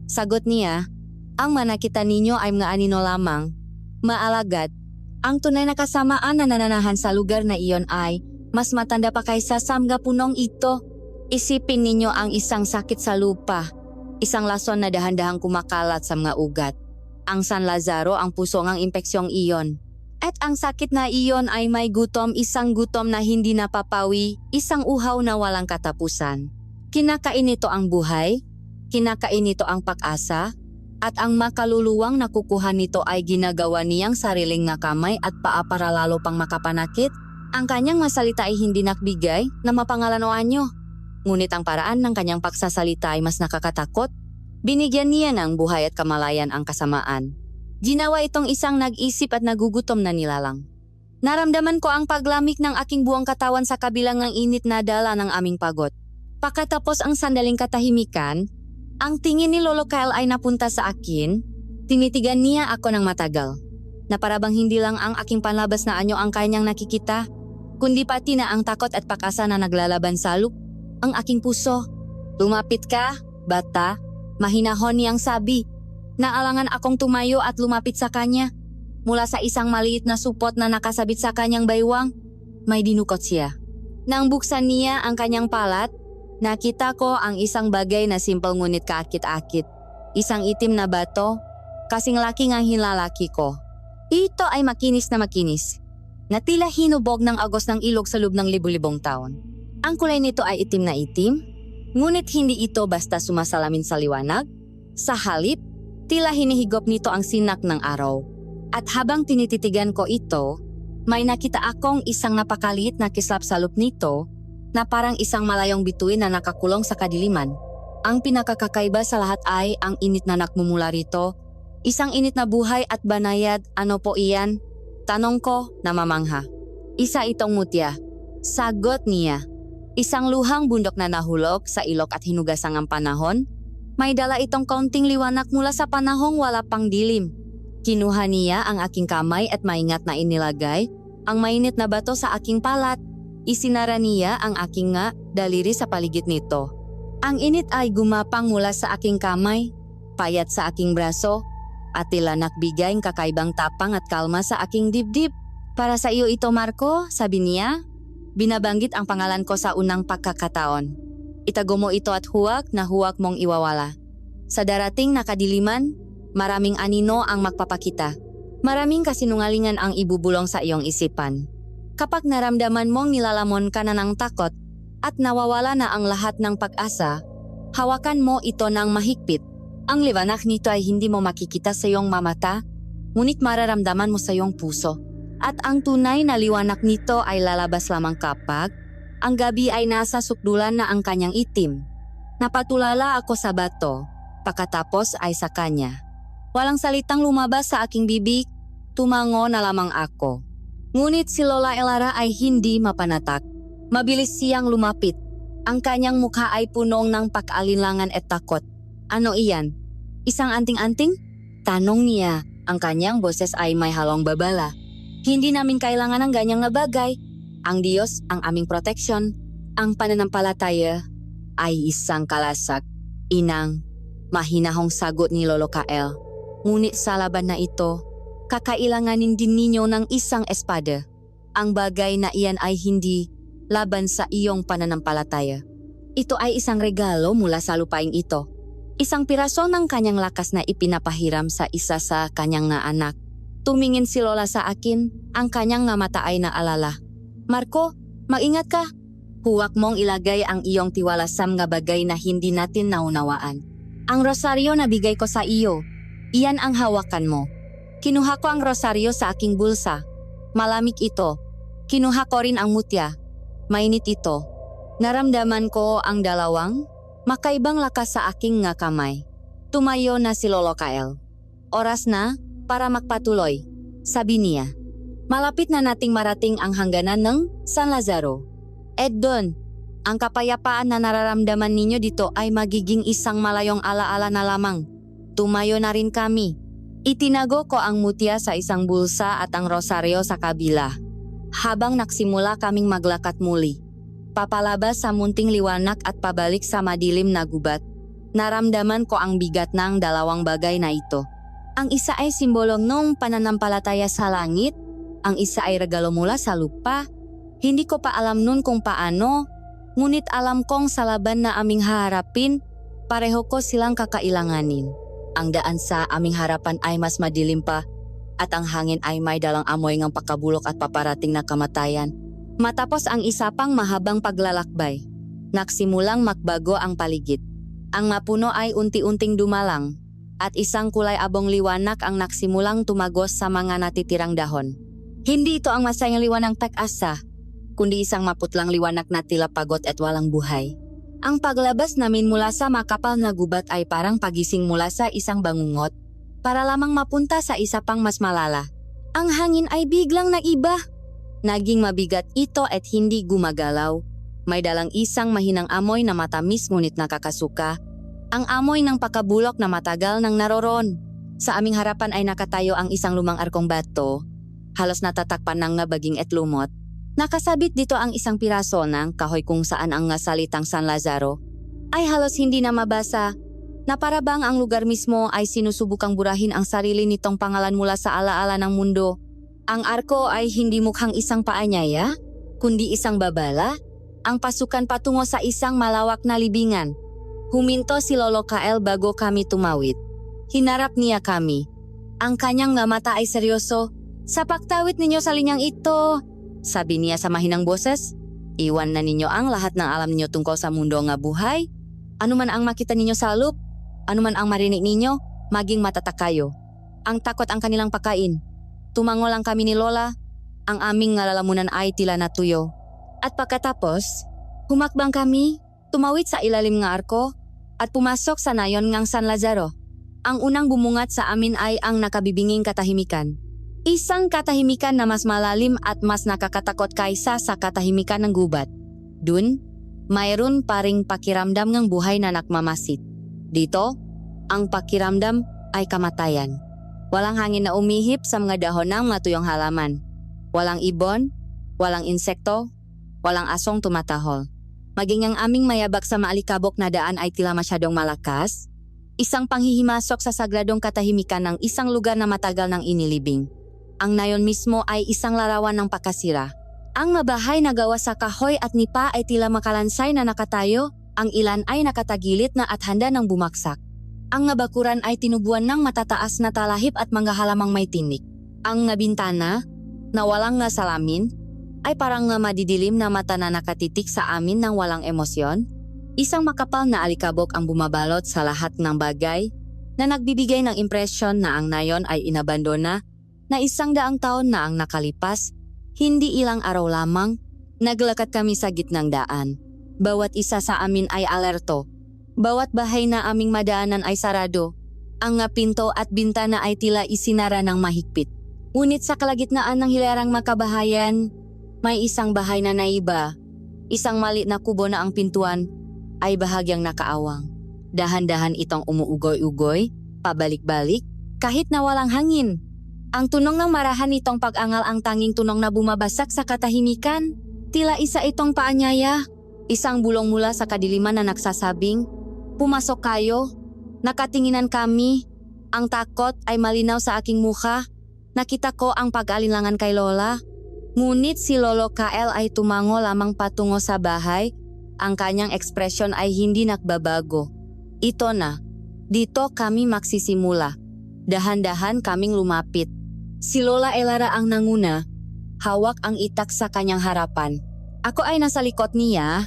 Sagot niya, ang manakita ninyo ay mga anino lamang. Maalagad, ang tunay na kasamaan na nananahan sa lugar na iyon ay mas matanda pa kaysa samga punong ito. Isipin ninyo ang isang sakit sa lupa, isang lason na dahan-dahang kumakalat sa mga ugat. Ang San Lazaro ang puso ng impeksyong iyon. At ang sakit na iyon ay may gutom, isang gutom na hindi napapawi, isang uhaw na walang katapusan. Kinakain nito ang buhay, kinakain nito ang pag-asa, at ang makaluluwang nakukuha nito ay ginagawa niyang sariling nga kamay at paa para lalo pang makapanakit. Ang kanyang masalita ay hindi nakbigay na mapangalanoan nyo. Ngunit ang paraan ng kanyang pagsasalita ay mas nakakatakot. Binigyan niya ng buhay at kamalayan ang kasamaan. Ginawa itong isang nag-isip at nagugutom na nilalang. Naramdaman ko ang paglamig ng aking buong katawan sa kabilang ng init na dala ng aming pagod. Pagkatapos ang sandaling katahimikan, ang tingin ni Lolo Kyle ay napunta sa akin. Tinitigan niya ako ng matagal. Na parabang hindi lang ang aking panlabas na anyo ang kanyang nakikita, kundi pati na ang takot at pag-asa na naglalaban sa ang aking puso. Lumapit ka, bata. Mahinahon niyang sabi. Naalangan akong tumayo at lumapit sa kanya. Mula sa isang maliit na supot na nakasabit sa kanyang baywang, may dinukot siya. Nang buksan niya ang kanyang palat, nakita ko ang isang bagay na simple ngunit kaakit-akit. Isang itim na bato, kasing laki ang hilalaki ko. Ito ay makinis na makinis, na tila hinubog ng agos ng ilog sa loob ng libu-libong taon. Ang kulay nito ay itim na itim, ngunit hindi ito basta sumasalamin sa liwanag. Sa halip, tila hinihigop nito ang sinak ng araw. At habang tinititigan ko ito, may nakita akong isang napakaliit na kislap sa loob nito na parang isang malayong bituin na nakakulong sa kadiliman. Ang pinakakakaiba sa lahat ay ang init na nakmumula rito. Isang init na buhay at banayad. Ano po iyan? Tanong ko na mamangha. Isa itong mutya. Sagot niya. Isang luhang bundok na nahulog sa ilog at hinugasang ang panahon. May dala itong kaunting liwanag mula sa panahong wala pang dilim. Kinuha niya ang aking kamay at maingat na inilagay ang mainit na bato sa aking palat. Isinara niya ang aking nga daliri sa paligid nito. Ang init ay gumapang mula sa aking kamay, payat sa aking braso, at tila nagbigay ng kakaibang tapang at kalma sa aking dibdib. Para sa iyo ito, Marco, sabi niya. Binabanggit ang pangalan ko sa unang pagkakataon. Itago mo ito at huwag na huwag mong iwawala. Sa darating na kadiliman, maraming anino ang magpapakita. Maraming kasinungalingan ang ibubulong sa iyong isipan. Kapag naramdaman mong nilalamon ka na ng takot at nawawala na ang lahat ng pag-asa, hawakan mo ito ng mahigpit. Ang liwanag nito ay hindi mo makikita sa iyong mamata, ngunit mararamdaman mo sa iyong puso. At ang tunay na liwanag nito ay lalabas lamang kapag ang gabi ay nasa sukdulan na ang kanyang itim. Napatulala ako sa bato, pagkatapos ay sa kanya. Walang salitang lumabas sa aking bibig, tumango na lamang ako. Ngunit si Lola Elara ay hindi mapanatak. Mabilis siyang lumapit. Ang kanyang mukha ay punong ng pag-alinlangan at takot. Ano iyan? Isang anting-anting? Tanong niya. Ang kanyang boses ay may halong babala. Hindi namin kailangan ng ganyang na bagay. Ang Diyos, ang aming proteksyon, ang pananampalataya ay isang kalasak. Inang, mahinahong sagot ni Lolo Kyle. Ngunit sa laban na ito, kakailanganin din ninyo ng isang espada. Ang bagay na iyan ay hindi laban sa iyong pananampalataya. Ito ay isang regalo mula sa lupaing ito. Isang piraso ng kanyang lakas na ipinapahiram sa isa sa kanyang na anak. Tumingin si Lola sa akin, ang kanyang nga mata ay naalala. Marco, mag-ingat ka. Huwag mong ilagay ang iyong tiwala sa mga bagay na hindi natin naunawaan. Ang rosaryo na bigay ko sa iyo, iyan ang hawakan mo. Kinuha ko ang rosaryo sa aking bulsa. Malamig ito. Kinuha ko rin ang mutya. Mainit ito. Naramdaman ko ang dalawang makaibang lakas sa aking nga kamay. Tumayo na si Lolo Kyle. Oras na para magpatuloy, sabi niya. Malapit na nating marating ang hangganan ng San Lazaro. At doon, ang kapayapaan na nararamdaman ninyo dito ay magiging isang malayong alaala na lamang. Tumayo na rin kami. Itinago ko ang mutya sa isang bulsa at ang rosaryo sa kabila. Habang nagsimula kaming maglakat muli, papalabas sa munting liwanag at pabalik sa madilim na gubat, naramdaman ko ang bigat ng dalawang bagay na ito. Ang isa ay simbolo ng pananampalataya sa langit, ang isa ay regalo mula sa lupa. Hindi ko pa alam nun kung paano, ngunit alam kong sa laban na aming haharapin, pareho ko silang kakailanganin. Ang daan sa aming harapan ay mas madilim pa, at ang hangin ay may dalang amoy ng pakabulok at paparating na kamatayan. Matapos ang isa pang mahabang paglalakbay, nagsimulang magbago ang paligid. Ang mapuno ay unti-unting dumalang, at isang kulay abong liwanag ang nagsimulang tumagos sa mga natitirang dahon. Hindi ito ang masayang liwanag ng pag-asa, kundi isang maputlang liwanag na tila pagod at walang buhay. Ang paglabas namin mula sa makapal na gubat ay parang pagising mula sa isang bangungot, para lamang mapunta sa isa pang mas malala. Ang hangin ay biglang naiba. Naging mabigat ito at hindi gumagalaw. May dalang isang mahinang amoy na matamis ngunit nakakasuka. Ang amoy ng pakabulok na matagal nang naroroon. Sa aming harapan ay nakatayo ang isang lumang arkong bato, halos natatakpan ng nabaging at lumot. Nakasabit dito ang isang piraso ng kahoy kung saan ang salitang San Lazaro ay halos hindi na mabasa, na para bang ang lugar mismo ay sinusubukang burahin ang sarili nitong pangalan mula sa alaala ng mundo. Ang arko ay hindi mukhang isang paanyaya, kundi isang babala, ang pasukan patungo sa isang malawak na libingan. Huminto si Lolo Kael bago kami tumawid. Hinarap niya kami. Ang kanyang mata ay seryoso. "Sa pagtawid ninyo sa linyang ito," sabi niya sa mahinang boses, "iwan na ninyo ang lahat ng alam ninyo tungkol sa mundo nga buhay. Ano man ang makita ninyo sa loop, ano man ang marinig ninyo, maging matatak kayo. Ang takot ang kanilang pagkain. Tumango lang kami ni Lola, ang aming nalalamunan ay tila natuyo. At pagkatapos, humakbang kami, tumawid sa ilalim ng arko, at pumasok sa nayon ng San Lazaro. Ang unang bumungat sa amin ay ang nakabibinging katahimikan. Isang katahimikan na mas malalim at mas nakakatakot kaysa sa katahimikan ng gubat. Dun, mayroon pa ring pakiramdam ng buhay na nakmamasid. Dito, ang pakiramdam ay kamatayan. Walang hangin na umihip sa mga dahon ng matuyong halaman. Walang ibon, walang insekto, walang asong tumatahol. Maging ang aming mayabak sa maalikabok na daan ay tila masyadong malakas. Isang panghihimasok sa sagradong katahimikan ng isang lugar na matagal nang inilibing. Ang nayon mismo ay isang larawan ng pakasira. Ang mabahay na gawa sa kahoy at nipa ay tila makalansay na nakatayo, ang ilan ay nakatagilit na at handa ng bumaksak. Ang nabakuran ay tinubuan ng matataas na talahib at mga halamang may tinik. Ang nabintana, na walang nga salamin, ay parang nga madidilim na mata na nakatitik sa amin ng walang emosyon. Isang makapal na alikabok ang bumabalot sa lahat ng bagay na nagbibigay ng impresyon na ang nayon ay inabandona, na 100 taon na ang nakalipas, hindi ilang araw lamang, naglakad kami sa gitnang daan. Bawat isa sa amin ay alerto. Bawat bahay na aming madaanan ay sarado. Ang nga pinto at bintana ay tila isinara ng mahigpit. Ngunit sa kalagitnaan ng hilarang makabahayan, may isang bahay na naiba. Isang maliit na kubo na ang pintuan ay bahagyang nakaawang. Dahan-dahan itong umuugoy-ugoy, pabalik-balik, kahit na walang hangin. Ang tunog ng marahan nitong pag-angal ang tanging tunog na bumabasak sa katahimikan. Tila isa itong paanyaya. Isang bulong mula sa kadiliman na nagsasabing, "Pumasok kayo." Nakatinginan kami. Ang takot ay malinaw sa aking mukha. Nakita ko ang pag-alinlangan kay Lola. Ngunit si Lolo Kael ay tumango lamang patungo sa bahay. Ang kanyang ekspresyon ay hindi nagbabago. Ito na. Dito kami magsisimula. Dahan-dahan kaming lumapit. Si Lola Elara ang nanguna. Hawak ang itak sa kanyang harapan. Ako ay nasa likod niya.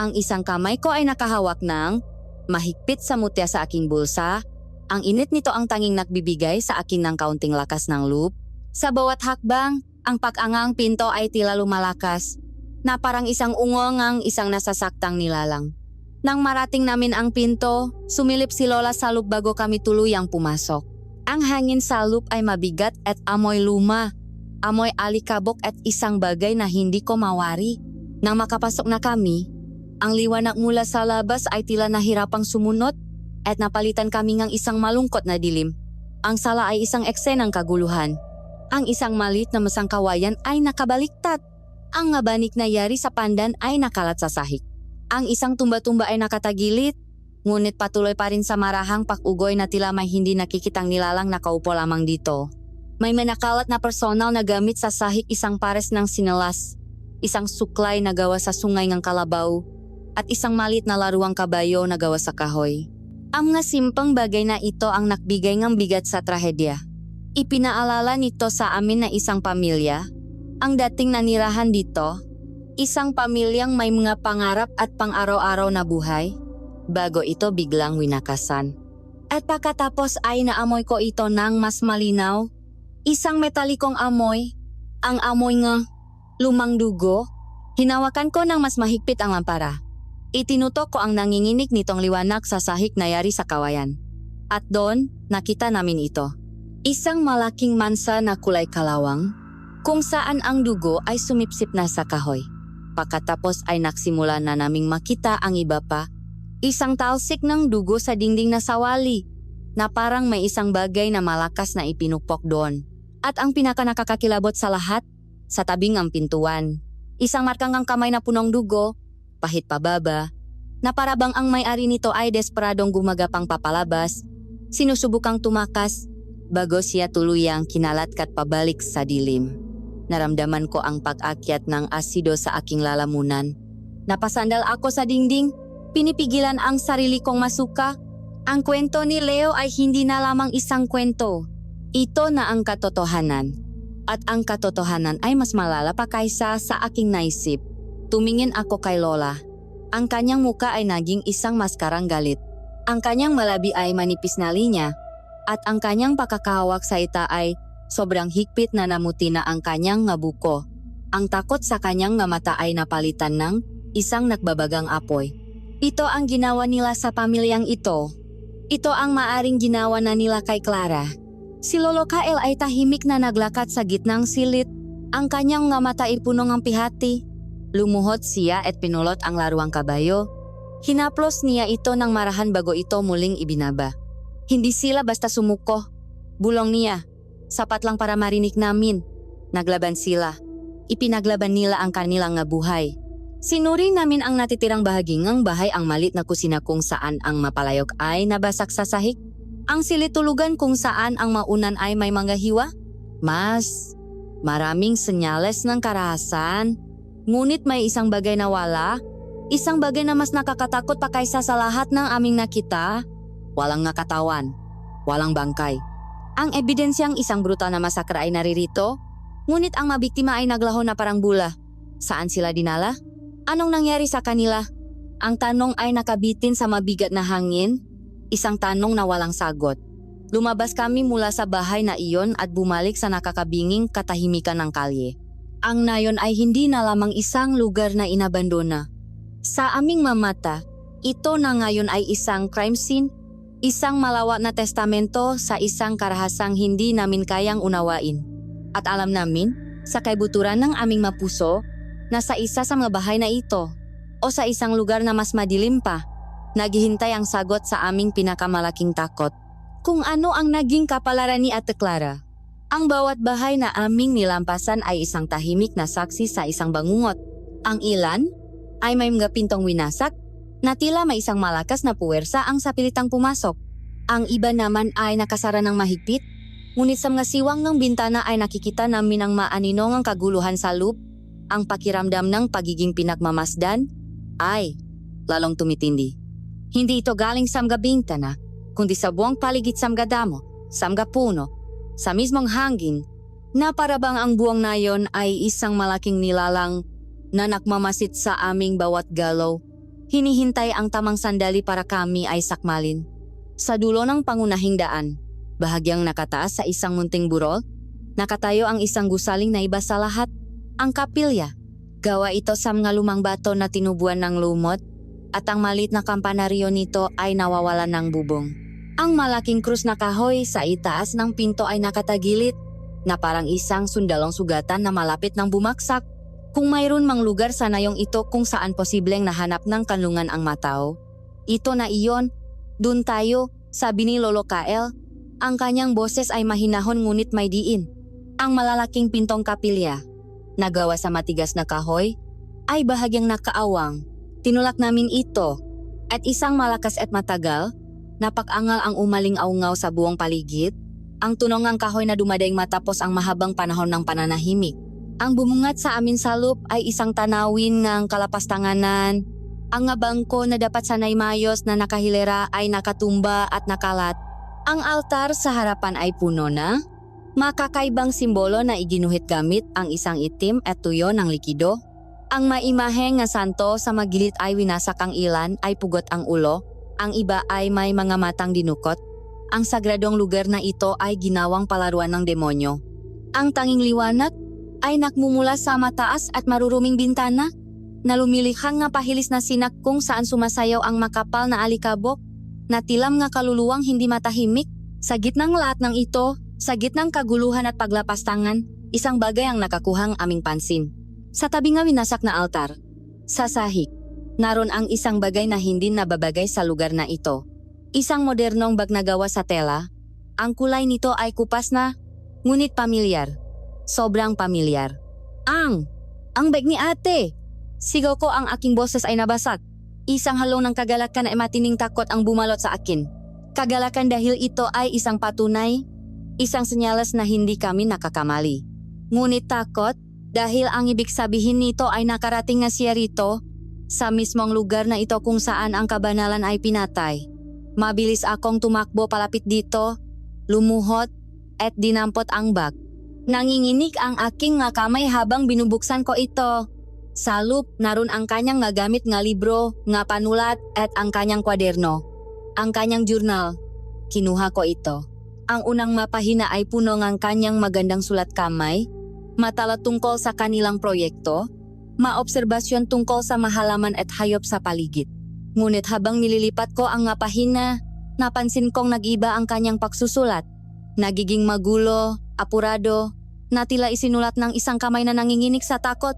Ang isang kamay ko ay nakahawak ng mahigpit sa mutya sa aking bulsa. Ang init nito ang tanging nagbibigay sa akin ng kaunting lakas ng loop. Sa bawat hakbang, ang pag-angang pinto ay tila lumalakas, na parang isang ungong ang isang nasasaktang nilalang. Nang marating namin ang pinto, sumilip si Lola sa loop bago kami tuluyang pumasok. Ang hangin sa loop ay mabigat at amoy luma, amoy alikabok at isang bagay na hindi ko mawari. Nang makapasok na kami, ang liwanag mula sa labas ay tila nahirapang sumunod at napalitan kami ng isang malungkot na dilim. Ang sala ay isang eksenang kaguluhan. Ang isang maliit na masangkawayan ay nakabaliktad. Ang ngabanik na yari sa pandan ay nakalat sa sahig. Ang isang tumba-tumba ay nakatagilit, Ngunit patuloy pa rin sa marahang pakugoy na tila may hindi nakikitang nilalang nakaupo lamang dito. May manakalat na personal na gamit sa sahig, isang pares ng sinelas, isang suklay na gawa sa sungay ng kalabaw, at isang maliit na laruang kabayo na gawa sa kahoy. Ang mga simpang bagay na ito ang nakbigay ng bigat sa trahedya. Ipinaalala nito sa amin na isang pamilya, ang dating nanirahan dito, isang pamilyang may mga pangarap at pang-araw-araw na buhay, bago ito biglang winakasan. At pagkatapos ay naamoy ko ito ng mas malinaw, isang metalikong amoy, ang amoy ng lumang dugo. Hinawakan ko ng mas mahigpit ang lampara. Itinutok ko ang nanginginig nitong liwanag sa sahig na yari sa kawayan. At doon, nakita namin ito. Isang malaking mansa na kulay kalawang, kung saan ang dugo ay sumipsip na sa kahoy. Pagkatapos ay nagsimula na naming makita ang iba pa, isang talsik ng dugo sa dingding na sawali, na parang may isang bagay na malakas na ipinupok doon. At ang pinakanakakakilabot sa lahat, sa tabing ang pintuan, isang markang kamay na punong dugo, pahit pababa, na parabang ang may-ari nito ay desperadong gumagapang papalabas, sinusubukang tumakas, bago siya tuluyang kinalatkat pabalik sa dilim. Naramdaman ko ang pag-akyat ng asido sa aking lalamunan. Napasandal ako sa dingding, pinipigilan ang sarili kong masuka. Ang kwento ni Leo ay hindi na lamang isang kwento. Ito na ang katotohanan. At ang katotohanan ay mas malala pa kaysa sa aking naisip. Tumingin ako kay Lola. Ang kanyang muka ay naging isang maskarang galit. Ang kanyang malabi ay manipis na linya. At ang kanyang pagkakahawak sa ita ay sobrang higpit na namuti na ang kanyang ngabuko. Ang takot sa kanyang nga mata ay napalitan ng isang nagbabagang apoy. Ito ang ginawa nila sa pamilyang ito. Ito ang maaring ginawa na nila kay Clara. Si Lolo Kael ay tahimik na naglakad sa gitnang silid. Ang kanyang nga mata ay puno ng pihati. Lumuhod siya at pinulot ang laruang kabayo. Hinaplos niya ito ng marahan bago ito muling ibinaba. Hindi sila basta sumuko. Bulong niya. Sapat lang para marinig namin. Naglaban sila. Ipinaglaban nila ang kanilang nga buhay. Sinuri namin ang natitirang bahagi ng bahay, ang malit na kusina kung saan ang mapalayok ay nabasak sa sahig. Ang silitulugan kung saan ang maunan ay may mga hiwa. Maraming senyales ng karahasan. Ngunit may isang bagay na wala. Isang bagay na mas nakakatakot pa kaysa sa lahat ng aming nakita. Walang nakatawan. Walang bangkay. Ang ebidensyang isang brutal na masakra ay naririto. Ngunit ang mabiktima ay naglaho na parang bula. Saan sila dinala? Anong nangyari sa kanila? Ang tanong ay nakabitin sa mabigat na hangin. Isang tanong na walang sagot. Lumabas kami mula sa bahay na iyon at bumalik sa nakakabinging katahimikan ng kalye. Ang nayon ay hindi na lamang isang lugar na inabandona. Sa aming mamata, ito na ngayon ay isang crime scene, isang malawak na testamento sa isang karahasang hindi namin kayang unawain. At alam namin, sa kaibuturan ng aming mapuso, na sa isa sa mga bahay na ito, o sa isang lugar na mas madilim pa, naghihintay ang sagot sa aming pinakamalaking takot. Kung ano ang naging kapalaran ni Ate Clara. Ang bawat bahay na aming nilampasan ay isang tahimik na saksi sa isang bangungot. Ang ilan ay may mga pintong winasak, na tila may isang malakas na puwersa ang sapilitang pumasok. Ang iba naman ay nakasara ng mahigpit, ngunit sa mga siwang ng bintana ay nakikita namin ang maaninongang kaguluhan sa loob. Ang pakiramdam ng pagiging pinagmamasdan ay lalong tumitindi. Hindi ito galing sa mga bintana, kundi sa buong paligid sa mga damo, sa mga puno, sa mismong hangin, na parabang ang buwang na yon ay isang malaking nilalang na nakmamasid sa aming bawat galaw. Hinihintay ang tamang sandali para kami ay sakmalin. Sa dulo ng pangunahing daan, bahagyang nakataas sa isang munting burol, nakatayo ang isang gusaling na iba sa lahat. Ang kapilya, gawa ito sa mga lumang bato na tinubuan ng lumot, at ang maliit na kampanaryo nito ay nawawalan ng bubong. Ang malaking krus na kahoy sa itaas ng pinto ay nakatagilid, na parang isang sundalong sugatan na malapit ng bumaksak. Kung mayroon mang lugar sa nayong ito kung saan posibleng nahanap ng kanlungan ang matao, ito na iyon, dun tayo, sabi ni Lolo Kael. Ang kanyang boses ay mahinahon ngunit may diin. Ang malalaking pintong kapilya, nagawa sa matigas na kahoy, ay bahagyang nakaawang. Tinulak namin ito. At isang malakas at matagal, napakangal ang umaling-aungaw sa buong paligid, ang tunongang kahoy na dumadaing matapos ang mahabang panahon ng pananahimik. Ang bumungat sa amin salup ay isang tanawin ng kalapastanganan. Ang nga bangko na dapat sanay mayos na nakahilera ay nakatumba at nakalat. Ang altar sa harapan ay puno na. Makakaibang simbolo na iginuhit gamit ang isang itim at tuyo ng likido. Ang maimahe nga santo sa magilit ay winasak ang ilan ay pugot ang ulo. Ang iba ay may mga matang dinukot. Ang sagradong lugar na ito ay ginawang palaruan ng demonyo. Ang tanging liwanag ay nakmumula sa mataas at maruruming bintana na lumilihang nga pahilis na sinak kung saan sumasayaw ang makapal na alikabok na tilam nga kaluluwang hindi matahimik. Sa gitnang lahat ng ito, sa gitnang kaguluhan at paglapastangan, isang bagay ang nakakuhang aming pansin. Sa tabi nga winasak na altar, sa sahig, naroon ang isang bagay na hindi nababagay sa lugar na ito. Isang modernong bag na gawa sa tela. Ang kulay nito ay kupas na, ngunit pamilyar. Sobrang pamilyar. Ang bag ni ate! Sigaw ko, ang aking boses ay nabasag. Isang halong ng kagalakan ay matining takot ang bumalot sa akin. Kagalakan dahil ito ay isang patunay, isang senyales na hindi kami nakakamali. Ngunit takot dahil ang ibig sabihin nito ay nakarating nga siya rito, sa mismong lugar na ito kung saan ang kabanalan ay pinatay. Mabilis akong tumakbo palapit dito, lumuhot, at dinampot ang bag. Nanginginig ang aking nga kamay habang binubuksan ko ito. Sa loop, naroon ang kanyang nga gamit nga libro, nga panulat, at ang kanyang kwaderno. Ang kanyang journal. Kinuha ko ito. Ang unang mapahina ay puno ng kanyang magandang sulat kamay, matala tungkol sa kanilang proyekto, maobserbasyon tungkol sa mahalaman at hayop sa paligid. Ngunit habang nililipat ko ang nga pahina, napansin kong nag-iba ang kanyang pagsusulat. Nagiging magulo, apurado, na tila isinulat ng isang kamay na nanginginig sa takot.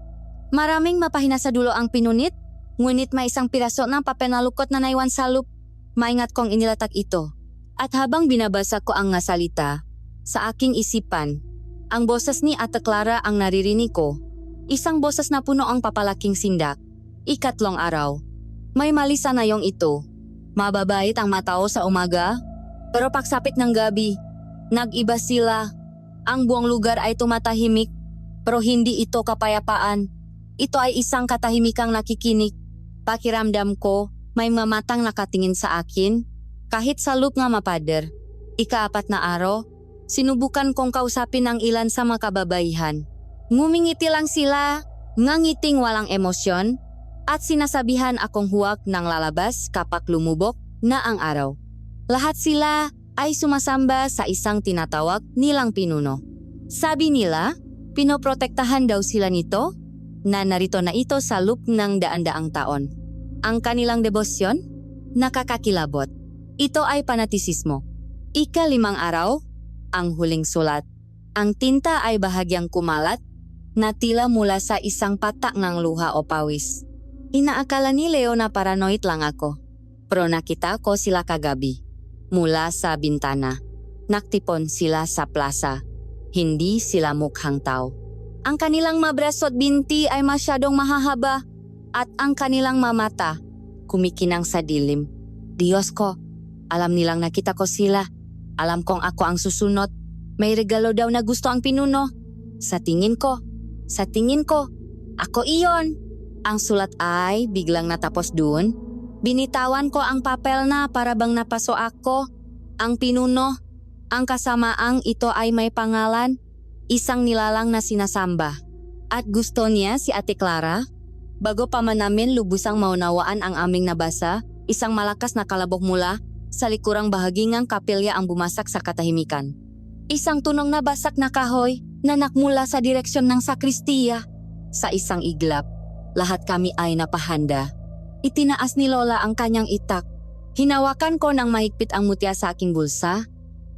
Maraming mapahina sa dulo ang pinunit, ngunit may isang piraso ng papel na lukot na naiwan sa loop. Maingat kong inilatag ito. At habang binabasa ko ang nga salita, sa aking isipan, ang boses ni Ate Clara ang naririnig ko. Isang boses na puno ang papalaking sindak. Ikatlong araw. May mali sa nayong ito. Mababait ang matao sa umaga, pero pagsapit ng gabi, nag-iba sila. Ang buong lugar ay tumatahimik, pero hindi ito kapayapaan. Ito ay isang katahimikang nakikinig. Pakiramdam ko, may mamatang nakatingin sa akin, kahit sa loop nga mapader. Ika-4 na araw, sinubukan kong kausapin ang ilan sa mga kababaihan. Ngumingiti lang sila, ngangiting walang emosyon, at sinasabihan akong huwag nang lalabas kapag lumubok na ang araw. Lahat sila ay sumasamba sa isang tinatawag nilang pinuno. Sabi nila, pinoprotektahan daw sila nito, na narito na ito sa loop ng daan-daang taon. Ang kanilang debosyon, nakakakilabot. Ito ay panatisismo. Ika-5 araw, ang huling sulat. Ang tinta ay bahagyang kumalat, na tila mula sa isang patak ng luha o pawis. Inaakala ni Leo na paranoid lang ako. Pero nakita ko sila kagabi. Mula sa bintana. Naktipon sila sa plaza. Hindi sila mukhang tao. Ang kanilang mabraso at binti ay masyadong mahahaba. At ang kanilang mamata, kumikinang sa dilim. Diyos ko, alam nilang nakita ko sila. Alam kong ako ang susunod. May regalo daw na gusto ang pinuno. Sa tingin ko, ako iyon. Ang sulat ay biglang natapos doon. Binitawan ko ang papel na para bang napaso ako. Ang pinuno, ang kasamaang ito ay may pangalan, isang nilalang na sinasamba. At gusto niya si Ate Clara. Bago pa man namin lubusang maunawaan ang aming nabasa, isang malakas na kalabok mula sa likurang bahagingang kapilya ang bumasak sa katahimikan. Isang tunong na basak na kahoy na nakmula sa direksyon ng sakristiya. Sa isang iglap, lahat kami ay napahanda. Itinaas ni Lola ang kanyang itak. Hinawakan ko ng mahigpit ang mutya sa aking bulsa.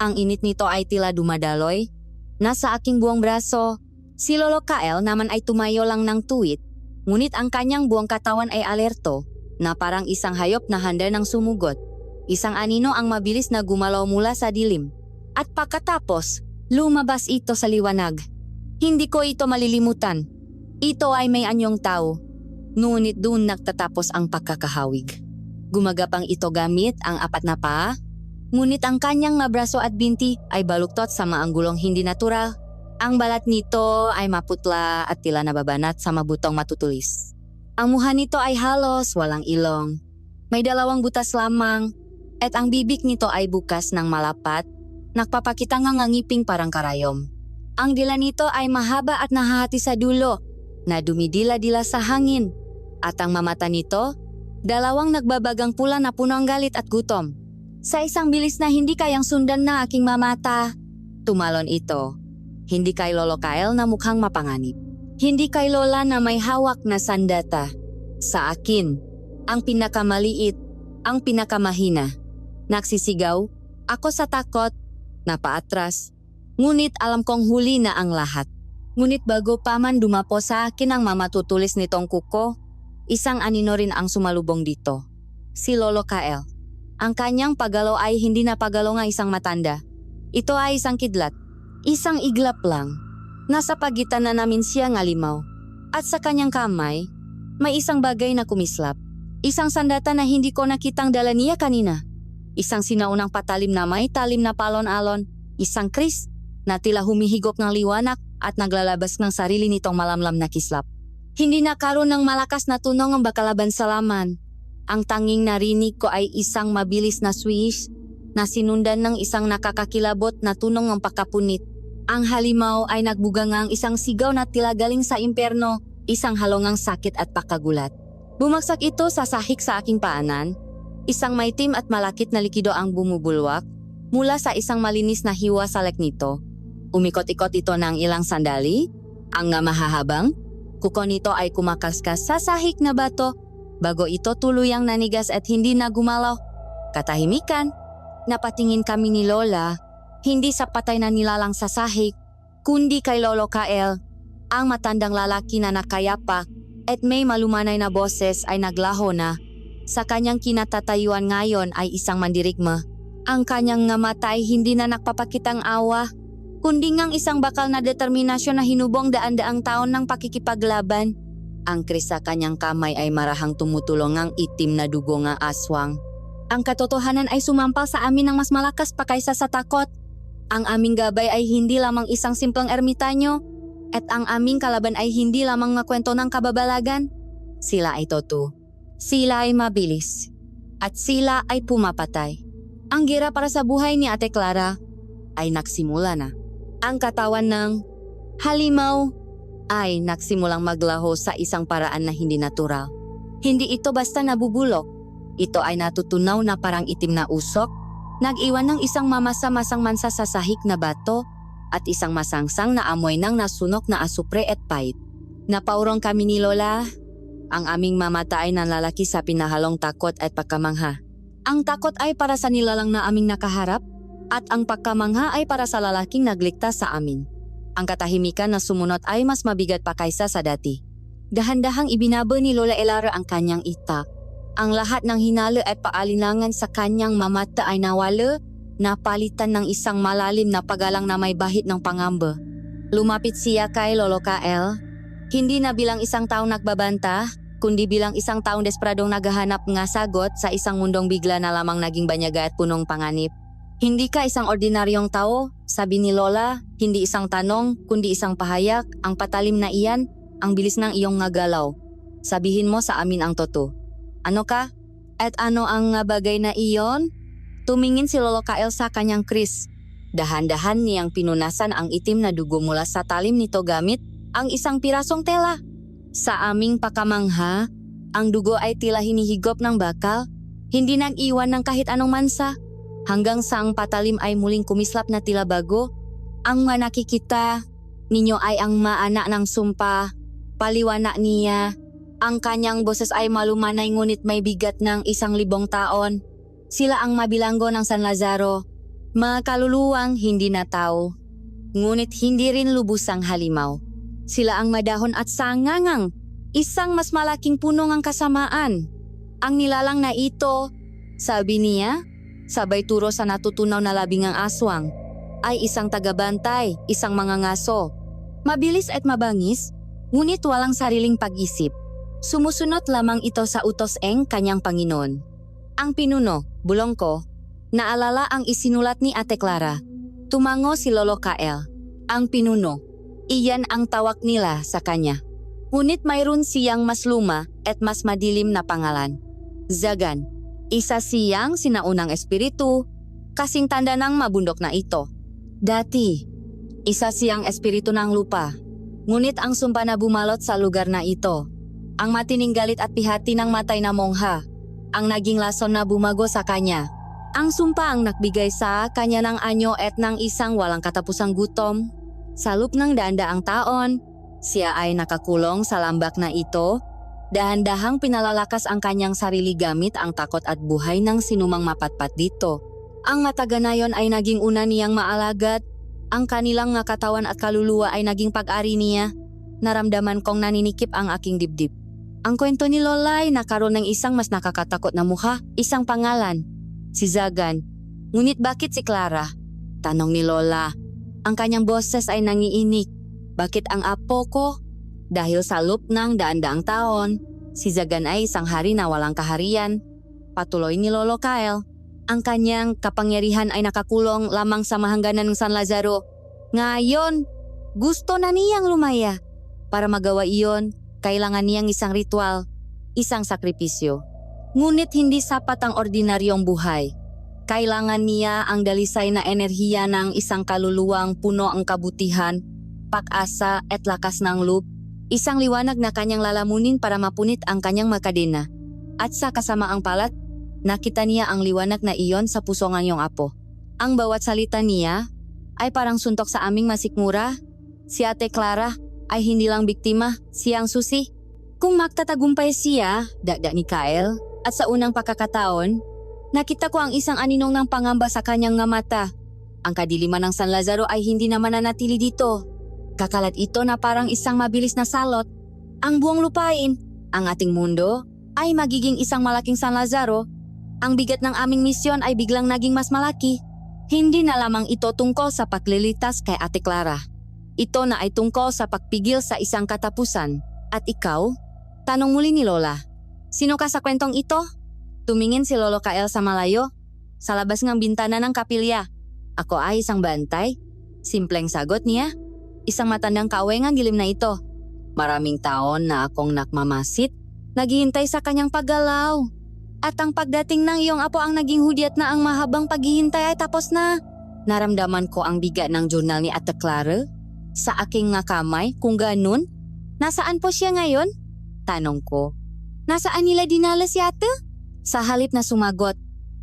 Ang init nito ay tila dumadaloy. Nasa aking buong braso, si Lolo Kael naman ay tumayo lang ng tuwid. Ngunit ang kanyang buong katawan ay alerto na parang isang hayop na handa ng sumugot. Isang anino ang mabilis na gumalaw mula sa dilim. At pagkatapos, lumabas ito sa liwanag. Hindi ko ito malilimutan. Ito ay may anyong tao. Ngunit doon nagtatapos ang pagkakahawig. Gumagapang ito gamit ang apat na paa, ngunit ang kanyang mga braso at binti ay baluktot sa maanggulong hindi natural. Ang balat nito ay maputla at tila nababanat sa mabutong matutulis. Ang mukha nito ay halos walang ilong. May 2 butas lamang at ang bibig nito ay bukas ng malapat, nagpapakita nga ngiping parang karayom. Ang dila nito ay mahaba at nahahati sa dulo na dumidila-dila sa hangin at ang mamata nito, 2 nagbabagang pula na puno ang galit at gutom. Sa isang bilis na hindi kayang sundan na aking mamata, tumalon ito. Hindi kay Lolo Kyle na mukhang mapanganib. Hindi kay Lola na may hawak na sandata. Sa akin, ang pinakamaliit, ang pinakamahina. Nagsisigaw, ako sa takot, napaatras. Ngunit alam kong huli na ang lahat. Ngunit bago pa man dumapo sa akin ang mamatutulis nitong kuko, isang anino rin ang sumalubong dito. Si Lolo Kyle. Ang kanyang pagalaw ay hindi na pagalaw ng isang matanda. Ito ay isang kidlat. Isang iglap lang. Nasa pagitan na namin siya ng alimaw. At sa kanyang kamay, may isang bagay na kumislap. Isang sandata na hindi ko nakitang dala niya kanina. Isang sinaunang patalim na may talim na palon-alon. Isang kris na tila humihigop ng liwanag at naglalabas ng sarili nitong malamlam na kislap. Hindi nakaroon ng malakas na tunog ang bakalaban sa laman. Ang tanging narinig ko ay isang mabilis na swish na sinundan ng isang nakakakilabot na tunog ng pagkapunit. Ang halimaw ay nagbugangang isang sigaw na tila galing sa impyerno, isang halongang sakit at pagkagulat. Bumagsak ito sa sahig sa aking paanan. Isang maitim at malakit na likido ang bumubulwak mula sa isang malinis na hiwa sa lek nito. Umikot-ikot ito ng ilang sandali. Ang mahahabang kuko nito ay kumakaskas sa sahig na bato bago ito tuluyang nanigas at hindi na gumalaw. Katahimikan. Napatingin kami ni Lola, hindi sa patay na nilalang sa sahig, kundi kay Lolo Kyle, ang matandang lalaki na nakayapa at may malumanay na boses ay naglaho na. Sa kanyang kinatatayuan ngayon ay isang mandirigma. Ang kanyang nga mata ay hindi na nakpapakitang awa, kundi ngang isang bakal na determinasyon na hinubong daan-daang taon ng pakikipaglaban. Ang kris sa kanyang kamay ay marahang tumutulong ang itim na dugo nga aswang. Ang katotohanan ay sumampal sa amin ng mas malakas pa kaysa sa takot. Ang aming gabay ay hindi lamang isang simpleng ermitanyo at ang aming kalaban ay hindi lamang nga kwento ng kababalagan. Sila ay totoo. Sila ay mabilis. At sila ay pumapatay. Ang gira para sa buhay ni Ate Clara ay nagsimula na. Ang katawan ng halimaw ay nagsimulang maglaho sa isang paraan na hindi natural. Hindi ito basta nabubulok. Ito ay natutunaw na parang itim na usok, nag-iwan ng isang mamasa-masang mansa sa sahig na bato at isang masangsang na amoy ng nasunok na asupre at pait. Napaurong kami ni Lola. Ang aming mamata ay nanlalaki sa pinahalong takot at pagkamangha. Ang takot ay para sa nilalang na aming nakaharap at ang pagkamangha ay para sa lalaking nagligtas sa amin. Ang katahimikan na sumunod ay mas mabigat pa kaysa sa dati. Dahan-dahang ibinabo ni Lola Elara ang kanyang itak. Ang lahat ng hinala at paalinlangan sa kanyang mamata ay nawala, napalitan ng isang malalim na pagalang na may bahid ng pangamba. Lumapit siya kay Lolo Kyle, hindi na bilang isang taong nagbabanta, kundi bilang isang taong despradong naghahanap nga sagot sa isang mundong bigla na lamang naging banyaga at punong panganib. Hindi ka isang ordinaryong tao, sabi ni Lola, hindi isang tanong, kundi isang pahayag, ang patalim na iyan, ang bilis ng iyong nga galaw. Sabihin mo sa amin ang totoo. Ano ka? At ano ang bagay na iyon? Tumingin si Lolo Kyle sa kanyang kris. Dahan-dahan niyang pinunasan ang itim na dugo mula sa talim nito gamit ang isang pirasong tela. Sa aming pakamangha, ang dugo ay tila hinihigop ng bakal, hindi nag-iwan ng kahit anong mansa, hanggang sa ang patalim ay muling kumislap na tila bago. Ang nakikita ninyo ay ang maana ng sumpa, paliwanag niya. Ang kanyang boses ay malumanay ngunit may bigat ng 1,000 taon. Sila ang mabilanggo ng San Lazaro, mga kaluluwang hindi na tao, ngunit hindi rin lubusang halimaw. Sila ang madahon at sangangang, isang mas malaking puno ng kasamaan. Ang nilalang na ito, sabi niya, sabay turo sa natutunaw na labingang aswang, ay isang tagabantay, isang mangangaso. Mabilis at mabangis, ngunit walang sariling pag-isip. Sumusunod lamang ito sa utos ng kanyang Panginoon. Ang pinuno, bulong ko. Naalala ang isinulat ni Ate Clara. Tumango si Lolo Kael. Ang pinuno. Iyan ang tawag nila sa kanya. Ngunit mayroon siyang mas luma at mas madilim na pangalan. Zagan. Isa siyang sinaunang espiritu, kasing tanda ng mabundok na ito. Dati, isa siyang espiritu ng lupa. Ngunit ang sumpa na bumalot sa lugar na ito. Ang matining galit at pihati ng matay na mongha. Ang naging lason na bumago sa kanya. Ang sumpa ang nagbigay sa kanya ng anyo at ng isang walang katapusang gutom. Sa loob ng daan-daang taon, siya ay nakakulong sa lambak na ito. Dahan-dahang pinalalakas ang kanyang sarili gamit ang takot at buhay ng sinumang mapatpat dito. Ang mataga na yon ay naging una niyang maalagat. Ang kanilang nga katawan at kaluluwa ay naging pag-ari niya. Naramdaman kong naninikip ang aking dibdib. Ang kwento ni Lola ay nakaroon ng isang mas nakakatakot na mukha, isang pangalan. Si Zagan. Ngunit bakit si Clara? Tanong ni Lola. Ang kanyang boses ay nangiinik. Bakit ang apo ko? Dahil sa loop ng daan-daang taon, si Zagan ay isang hari na walang kaharian. Patuloy ni Lolo Kyle. Ang kanyang kapangyarihan ay nakakulong lamang sa mahangganan ng San Lazaro. Ngayon, gusto na niyang lumaya. Para magawa iyon, kailangan niyang isang ritual, isang sakripisyo. Ngunit hindi sapat ang ordinaryong buhay. Kailangan niya ang dalisay na enerhiya ng isang kaluluwang puno ang kabutihan, pag-asa at lakas ng loob, isang liwanag na kanyang lalamunin para mapunit ang kanyang makadena. At sa kasamaang palad, nakita niya ang liwanag na iyon sa puso ng iyong apo. Ang bawat salita niya ay parang suntok sa aming masikmura. Si Ate Clara ay hindi lang biktima, siyang susi. Kung magtatagumpay siya, dagdag ni Kyle, at sa unang pagkakataon, nakita ko ang isang aninong ng pangamba sa kanyang nga mata. Ang kadiliman ng San Lazaro ay hindi na mananatili dito. Kakalat ito na parang isang mabilis na salot. Ang buong lupain, ang ating mundo, ay magiging isang malaking San Lazaro. Ang bigat ng aming misyon ay biglang naging mas malaki. Hindi na lamang ito tungkol sa paglilitas kay Ate Clara. Ito na ay tungkol sa pagpigil sa isang katapusan. At ikaw? Tanong muli ni Lola. Sino ka sa kwentong ito? Tumingin si Lolo Kael sa malayo, sa labas ng bintana ng kapilya. Ako ay isang bantay. Simpleng sagot niya. Isang matandang kaweng ang dilim na ito. Maraming taon na akong nakmamasit, naghihintay sa kanyang paggalaw. At ang pagdating ng iyong apo ang naging hudyat na ang mahabang paghihintay ay tapos na. Naramdaman ko ang bigat ng journal ni Ate Clara sa aking nga kamay. Kung ganun, nasaan po siya ngayon? Tanong ko. Nasaan nila dinala si ate? Sa halip na sumagot,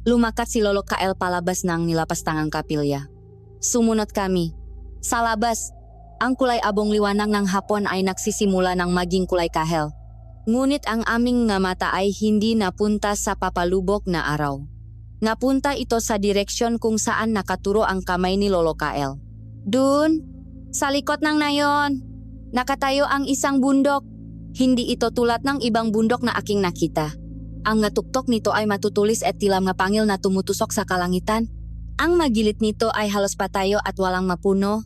lumakat si Lolo Kael palabas ng nilapastangang kapilya. Sumunod kami. Sa labas, ang kulay abong liwanag ng hapon ay nagsisimula ng maging kulay kahel. Ngunit ang aming nga mata ay hindi napunta sa papalubok na araw. Napunta ito sa direksyon kung saan nakaturo ang kamay ni Lolo Kael. Dun, sa likod ng nayon, nakatayo ang isang bundok. Hindi ito tulad ng ibang bundok na aking nakita. Ang ngatuktok nito ay matutulis at tilam nga pangil na tumutusok sa kalangitan. Ang magilid nito ay halos patayo at walang mapuno.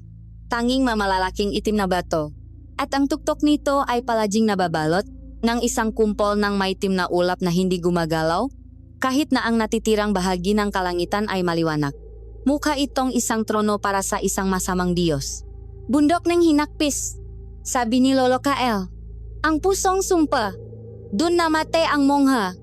Tanging mamalalaking itim na bato. At ang tuktok nito ay palaging nababalot ng isang kumpol ng maitim na ulap na hindi gumagalaw, kahit na ang natitirang bahagi ng kalangitan ay maliwanag. Mukha itong isang trono para sa isang masamang Diyos. Bundok ng hinakpis, sabi ni Lolo Kael. Ang pusong sumpa. Dun namatay ang mongha.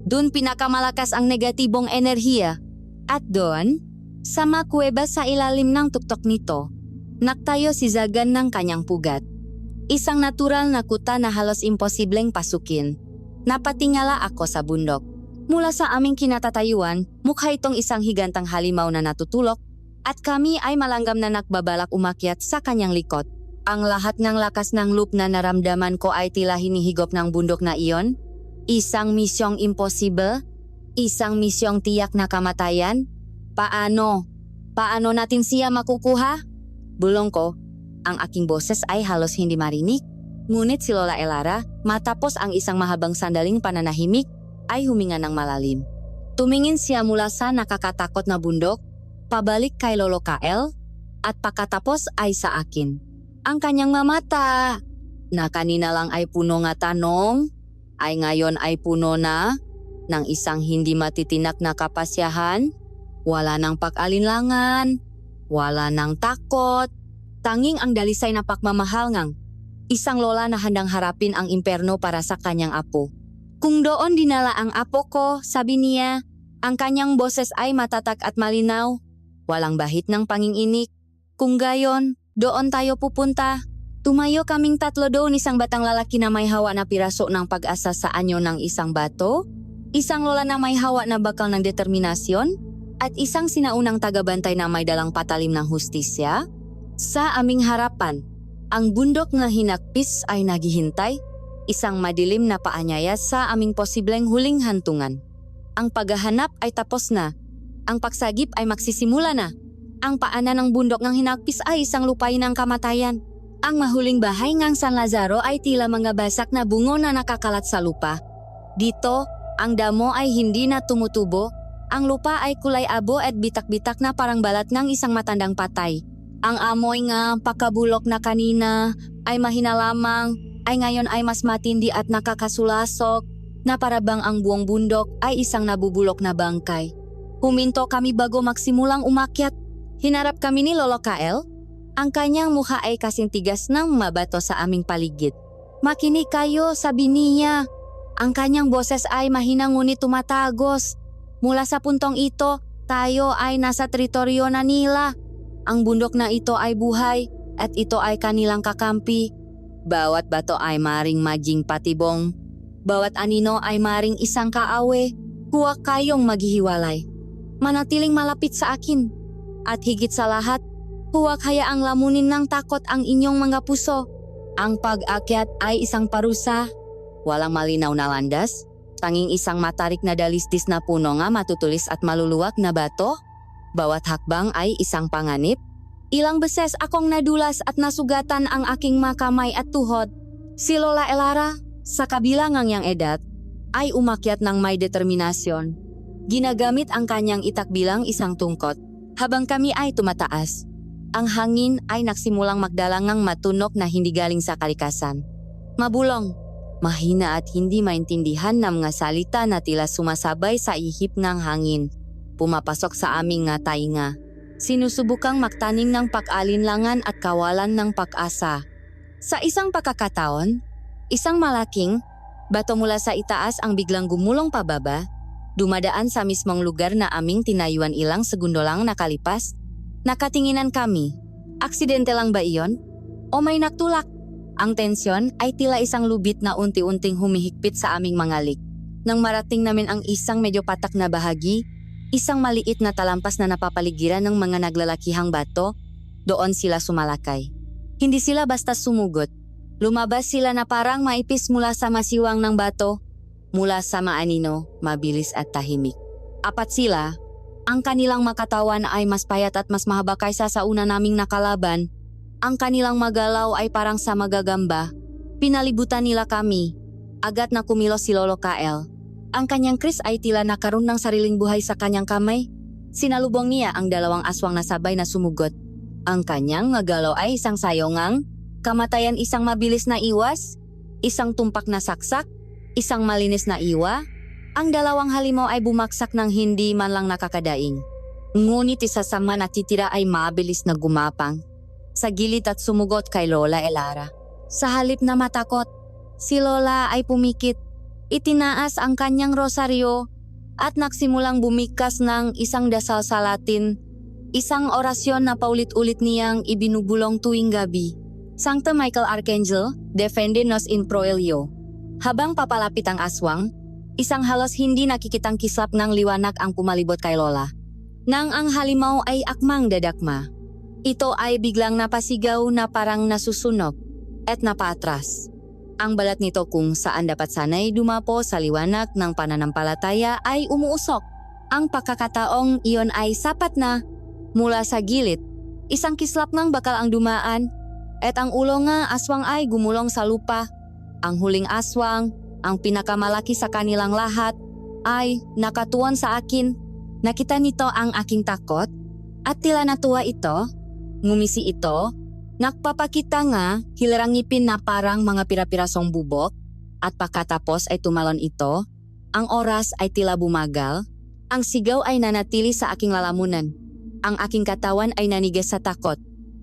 Dun pinakamalakas ang negatibong enerhiya. At doon, sa makuweba sa ilalim ng tuktok nito, naktayo si Zagan ng kanyang pugat. Isang natural na kuta na halos imposibleng pasukin. Napatingala ako sa bundok. Mula sa aming kinatatayuan, mukha itong isang higantang halimaw na natutulok at kami ay malanggam na nakbabalak umakyat sa kanyang likod. Ang lahat ng lakas ng loop na naramdaman ko ay tila hinihigop ng bundok na iyon. Isang misyong imposible, isang misyong tiyak na kamatayan. Paano? Paano natin siya makukuha? Bulong ko, ang aking boses ay halos hindi marinig. Ngunit si Lola Elara, matapos ang isang mahabang sandaling pananahimik, ay huminga ng malalim. Tumingin siya mula sa nakakatakot na bundok, pabalik kay Lolo Kael, at pagkatapos ay sa akin. Ang kanyang mamata, na kanina lang ay puno nga tanong, ay ngayon ay puno na. ng isang hindi matitinak na kapasyahan, wala nang pag-alinlangan, wala nang takot, tanging ang dalisay na pagmamahal ngang isang lola na handang harapin ang imperno para sa kanyang apo. Kung doon dinala ang apo ko, sabi niya, ang kanyang boses ay matatak at malinaw, walang bahit ng panginginik. Kung gayon, doon tayo pupunta. Tumayo kaming tatlo doon, isang batang lalaki na may hawa na piraso ng pag-asa sa anyo ng isang bato, isang lola na may hawa na bakal ng determinasyon, at isang sinaunang tagabantay na may dalang patalim ng hustisya. Sa aming harapan, ang bundok na hinakpis ay naghihintay, isang madilim na paanyaya sa aming posibleng huling hantungan. Ang paghahanap ay tapos na, ang pagsagip ay magsisimula na. Ang paanan ng bundok ng hinakpis ay isang lupain ng kamatayan. Ang mahuling bahay ng San Lazaro ay tila mga basak na bungo na nakakalat sa lupa. Dito, ang damo ay hindi na tumutubo. Ang lupa ay kulay abo at bitak-bitak na parang balat ng isang matandang patay. Ang amoy nga pakabulok na kanina ay mahina lamang, ay ngayon ay mas matindi at nakakasulasok, na parabang ang buong bundok ay isang nabubulok na bangkay. Huminto kami bago magsimulang umakyat. Hinarap kami ni Lolo Kael. Ang kanyang mukha ay kasing tigas ng mabato sa aming paligid. Makinig kayo, sabi niya. Ang kanyang boses ay mahina ngunit tumatagos. Mula sa puntong ito, tayo ay nasa teritoryo na nila. Ang bundok na ito ay buhay at ito ay kanilang kakampi. Bawat bato ay maring maging patibong. Bawat anino ay maring isang kaawe. Huwag kayong maghihiwalay. Manatiling malapit sa akin. At higit sa lahat, huwag hayaang lamunin ng takot ang inyong mga puso. Ang pag-akyat ay isang parusa. Walang malinaw na landas. Tanging isang matarik na dalisdis na puno nga matutulis at maluluwag na bato. Bawat hakbang ay isang panganib. Ilang beses akong nadulas at nasugatan ang aking makamay at tuhod. Si Lola Elara, sa kabila ng niyang edad, ay umakyat ng may determinasyon. Ginagamit ang kanyang itak bilang isang tungkot. Habang kami ay tumataas, ang hangin ay nagsimulang magdalangang matunok na hindi galing sa kalikasan. Mabulong, mahina at hindi maintindihan ng mga salita na tila sumasabay sa ihip ng hangin. Pumapasok sa aming nga tainga. Sinusubukang magtanim ng pag-alinlangan at kawalan ng pag-asa. Sa isang pagkakataon, isang malaking bato mula sa itaas ang biglang gumulong pababa, dumadaan sa mismong lugar na aming tinayuan ilang segundo lang nakalipas. Nakatinginan kami. Aksidente lang ba iyon? O may nagtulak? Ang tensyon ay tila isang lubid na unti-unting humihigpit sa aming mga lik. Nang marating namin ang isang medyo patak na bahagi, isang maliit na talampas na napapaligiran ng mga naglalakihang bato, doon sila sumalakay. Hindi sila basta sumugot. Lumabas sila na parang maipis mula sa masiwang ng bato, mula sa maanino, mabilis at tahimik. Apat sila. Ang kanilang makatawan ay mas payat at mas mahaba kaysa sa una naming nakalaban. Ang kanilang magalaw ay parang sa magagamba. Pinalibutan nila kami. Agad na kumilos si Lolo Kael. Ang kanyang kris ay tila nakaroon ng sariling buhay sa kanyang kamay. Sinalubong niya ang dalawang aswang na sabay na sumugot. Ang kanyang magalaw ay isang sayongang, kamatayan isang mabilis na iwas, isang tumpak na saksak, isang malinis na iwa. Ang dalawang halimaw ay bumaksak ng hindi man lang nakakadaing. Ngunit isa sa mga natitira ay mabilis na gumapang sa gilid at sumugot kay Lola Elara. Sa halip na matakot, si Lola ay pumikit. Itinaas ang kanyang rosaryo at nagsimulang bumikas ng isang dasal sa Latin, isang orasyon na paulit-ulit niyang ibinubulong tuwing gabi. Sancta Michael Archangel, defende nos in proelio. Habang papalapit ang aswang, isang halos hindi nakikitang kislap ng liwanag ang pumalibot kay Lola. Nang ang halimaw ay akmang dadakma, ito ay biglang napasigaw na parang nasusunog at napaatras. Ang balat nito kung saan dapat sanay dumapo sa liwanag ng pananampalataya ay umuusok. Ang pagkakataong iyon ay sapat na. Mula sa gilid, isang kislap ng bakal ang dumaan at ang ulo nga aswang ay gumulong sa lupa. Ang huling aswang, ang pinakamalaki sa kanilang lahat, ay nakatuon sa akin. Nakita nito ang aking takot at tila natuwa ito. Ngumisi ito. Nagpapakita nga hilarang ngipin na parang mga pira-pirasong bubok at pagkatapos ay tumalon ito. Ang oras ay tila bumagal. Ang sigaw ay nanatili sa aking lalamunan. Ang aking katawan ay nanigas sa takot.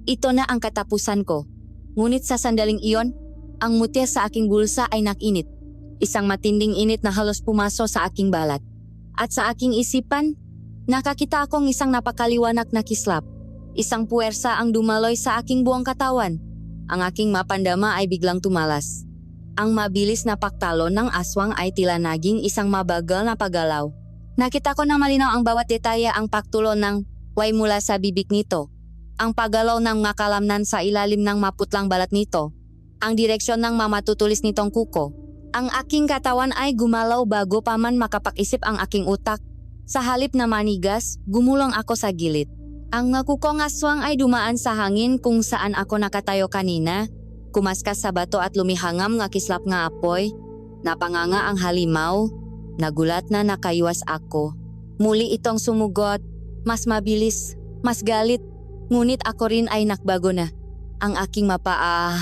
Ito na ang katapusan ko. Ngunit sa sandaling iyon, ang mutya sa aking bulsa ay nakinit. Isang matinding init na halos pumaso sa aking balat. At sa aking isipan, nakakita akong isang napakaliwanag na kislap. Isang puwersa ang dumaloy sa aking buong katawan. Ang aking mapandama ay biglang tumalas. Ang mabilis na pagtalo ng aswang ay tila naging isang mabagal na paggalaw. Nakita ko ng malinaw ang bawat detalye, ang pagtulo ng way mula sa bibig nito. Ang paggalaw ng makalamnan sa ilalim ng maputlang balat nito. Ang direksyon ng mamatutulis nitong kuko. Ang aking katawan ay gumalaw bago pa man makapag-isip ang aking utak. Sa halip na manigas, gumulong ako sa gilid. Ang nakukong aswang ay dumaan sa hangin kung saan ako nakatayo kanina. Kumaskas sa bato at lumihangam nga kislap nga apoy. Napanganga ang halimaw. Nagulat na nakaiwas ako. Muli itong sumugot. Mas mabilis, mas galit. Ngunit ako rin ay nakbago na. Ang aking mapaa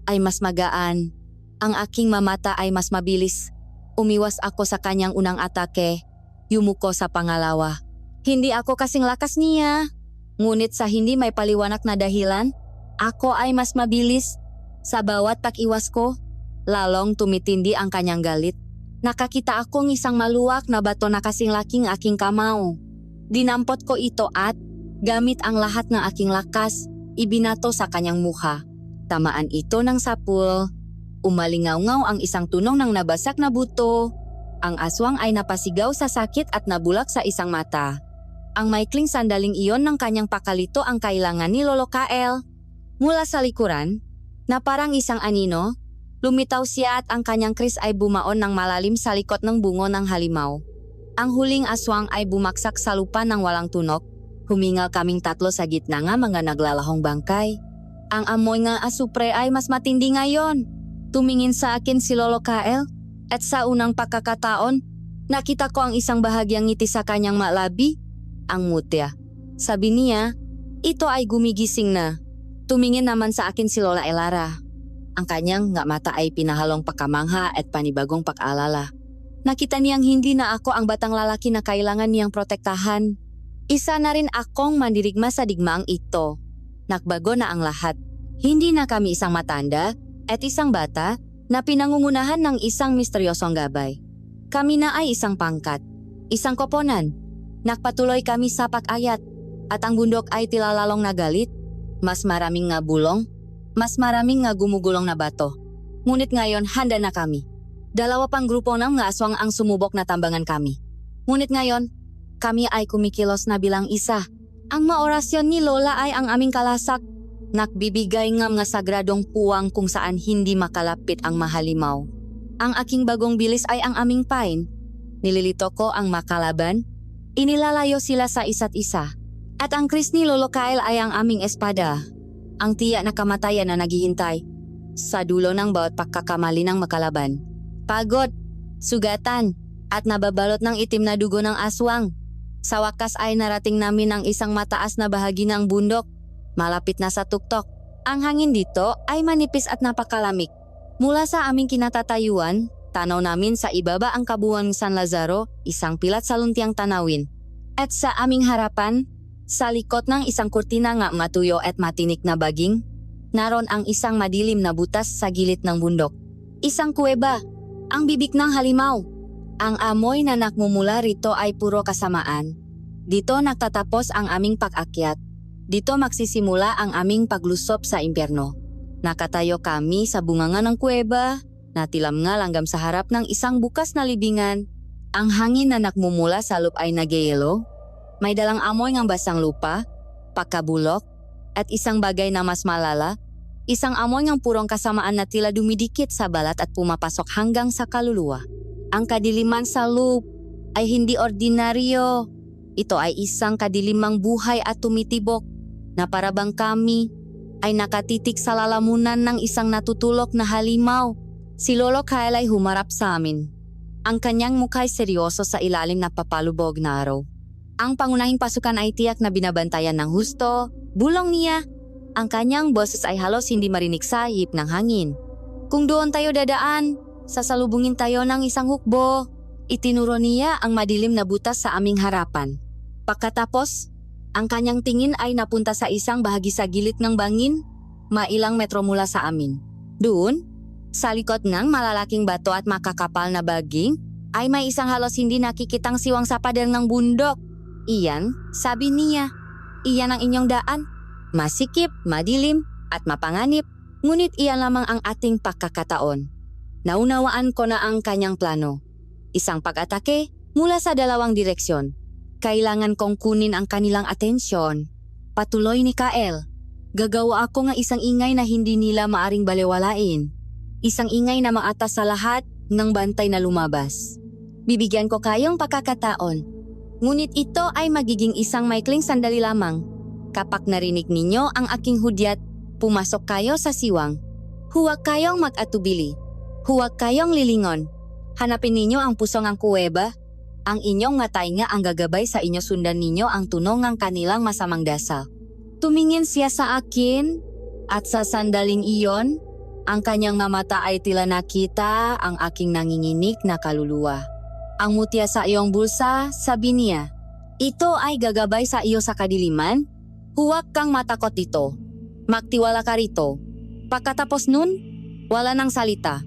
ay mas magaan. Ang aking mamata ay mas mabilis. Umiwas ako sa kanyang unang atake. Yumuko sa pangalawa. Hindi ako kasing lakas niya. Ngunit sa hindi may paliwanag na dahilan, ako ay mas mabilis. Sa bawat pag-iwas ko, lalong tumitindi ang kanyang galit. Nakakita akong isang maluwak na bato na kasing laking aking kamao. Dinampot ko ito at, gamit ang lahat ng aking lakas, ibinato sa kanyang mukha. Tamaan ito ng sapul. Umalingaw-ngaw ang isang tunong ng nabasak na buto. Ang aswang ay napasigaw sa sakit at nabulak sa isang mata. Ang maikling sandaling iyon ng kanyang pakalito ang kailangan ni Lolo Kael. Mula sa likuran, na parang isang anino, lumitaw siya at ang kanyang kris ay bumaon ng malalim sa likod ng bungo ng halimaw. Ang huling aswang ay bumaksak sa lupa ng walang tunok. Humingal kaming tatlo sa gitna nga mga naglalahong bangkay. Ang amoy nga asupre ay mas matindi ngayon. Tumingin sa akin si Lolo Kael at sa unang pagkakataon, nakita ko ang isang bahagyang ngiti sa kanyang malabi, ang mutya. Sabi niya, ito ay gumigising na. Tumingin naman sa akin si Lola Elara. Ang kanyang nga mata ay pinahalong pakamangha at panibagong pag-alala. Nakita niyang hindi na ako ang batang lalaki na kailangan niyang protektahan. Isa na rin akong mandirigma sa digmaang ito. Nakbago na ang lahat. Hindi na kami isang matanda at isang bata na pinangungunahan ng isang misteryosong gabay. Kami na ay isang pangkat, isang koponan. Nakpatuloy kami sa pag-ayat at ang bundok ay tila lalong nagalit. Mas maraming nga bulong, mas maraming nga gumugulong na bato. Ngunit ngayon handa na kami. Dalawa pang grupo ng nga aswang ang sumubok na tambangan kami. Ngunit ngayon, kami ay kumikilos na bilang isa. Ang maorasyon ni Lola ay ang aming kalasak. Nakbibigay ng nga sagradong puwang kung saan hindi makalapit ang mahalimaw. Ang aking bagong bilis ay ang aming pain. Nililito ko ang makalaban. Inilalayo sila sa isa't isa. At ang kris ni Lolo Kael ay ang aming espada. Ang tiyak na kamatayan na naghihintay sa dulo ng bawat pagkakamali ng makalaban. Pagod, sugatan, at nababalot ng itim na dugo ng aswang. Sa wakas ay narating namin ang isang mataas na bahagi ng bundok. Malapit na sa tuktok. Ang hangin dito ay manipis at napakalamig. Mula sa aming kinatatayuan, tanaw namin sa ibaba ang kabuuan ng San Lazaro, isang pilat sa luntiang tanawin. At sa aming harapan, sa likod ng isang kurtina nga matuyo at matinik na baging, naroon ang isang madilim na butas sa gilid ng bundok. Isang kuweba, ang bibig ng halimaw. Ang amoy na nakmumula rito ay puro kasamaan. Dito nagtatapos ang aming pag-akyat. Dito magsisimula ang aming paglusop sa impyerno. Nakatayo kami sa bunganga ng kuweba, natilam nga langgam sa harap ng isang bukas na libingan. Ang hangin na nakmumula sa lupa ay nagyayelo. May dalang amoy ng basang lupa, pagkabulok, at isang bagay na mas malala, isang amoy ng purong kasamaan na tila dumidikit sa balat at pumapasok hanggang sa kaluluwa. Ang kadiliman sa loop ay hindi ordinaryo. Ito ay isang kadilimang buhay at tumitibok na parabang kami ay nakatitik sa lalamunan ng isang natutulok na halimaw. Si Lolo Kael ay humarap sa amin. Ang kanyang mukha ay seryoso sa ilalim na papalubog na araw. Ang pangunahing pasukan ay tiyak na binabantayan ng husto. Bulong niya. Ang kanyang boses ay halos hindi marinig sa ihip ng hangin. Kung doon tayo dadaan, sasalubungin tayo ng isang hukbo. Itinuro niya ang madilim na butas sa aming harapan. Pagkatapos, ang kanyang tingin ay napunta sa isang bahagi sa gilid ng bangin, mailang metro mula sa amin. Doon, sa likod ng malalaking bato at makakapal na baging, ay may isang halos hindi nakikitang siwang sa pader ng bundok. Iyan, sabi niya, iyan ang inyong daan. Masikip, madilim, at mapanganib, ngunit iyan lamang ang ating pagkakataon. Naunawaan ko na ang kanyang plano. Isang pag-atake mula sa dalawang direksyon. Kailangan kong kunin ang kanilang atensyon. Patuloy ni Kael. Gagawa ako ng isang ingay na hindi nila maaring balewalain. Isang ingay na maatas sa lahat ng bantay na lumabas. Bibigyan ko kayong pagkakataon. Ngunit ito ay magiging isang maikling sandali lamang. Kapag narinig ninyo ang aking hudyat, pumasok kayo sa siwang. Huwag kayong mag-atubili. Huwag kayong lilingon. Hanapin ninyo ang pusong ang kuweba. Ang inyong ngatay nga ang gagabay sa inyo, sundan ninyo ang tunog ng kanilang masamang dasal. Tumingin siya sa akin at sa sandaling iyon, ang kanyang mga mata ay tila nakita ang aking nanginginig na kaluluwa. Ang mutya sa iyong bulsa, sabi niya, ito ay gagabay sa iyo sa kadiliman. Huwag kang matakot dito. Magtiwala ka rito. Pagkatapos nun, wala nang salita.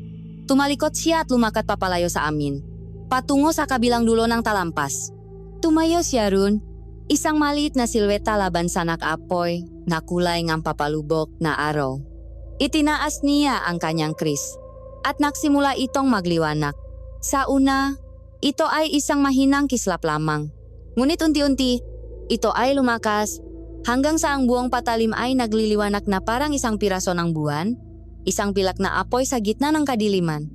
Tumalikot siya at lumakat papalayo sa amin. Patungo sa kabilang dulo ng talampas. Tumayo siya ron. Isang maliit na silweta laban sa nakapoy na kulay ng papalubok na araw. Itinaas niya ang kanyang kris at nagsimula itong magliwanag. Sa una, ito ay isang mahinang kislap lamang. Ngunit unti-unti, ito ay lumakas hanggang sa ang buong patalim ay nagliliwanag na parang isang piraso ng buwan, isang pilak na apoy sa gitna ng kadiliman.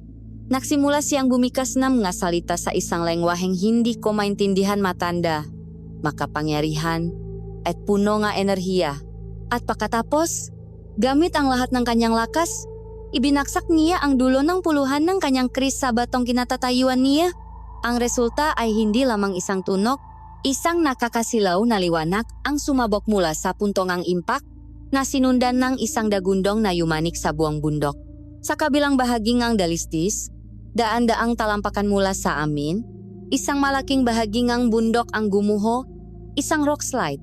Nagsimula siyang bumikas ng mga salita sa isang lengwaheng hindi ko maintindihan, matanda, makapangyarihan, at puno nga enerhiya. At pagkatapos, gamit ang lahat ng kanyang lakas, ibinaksak niya ang dulo ng puluhan ng kanyang kris sa batong kinatatayuan niya. Ang resulta ay hindi lamang isang tunog, isang nakakasilaw na liwanag ang sumabok mula sa puntong ang impak na sinundan ng isang dagundong na yumanik sa buong bundok. Sa kabilang bahagi ng dalistis, daan-daang talampakan mula sa amin, isang malaking bahagi ng bundok ang gumuho, isang rock slide.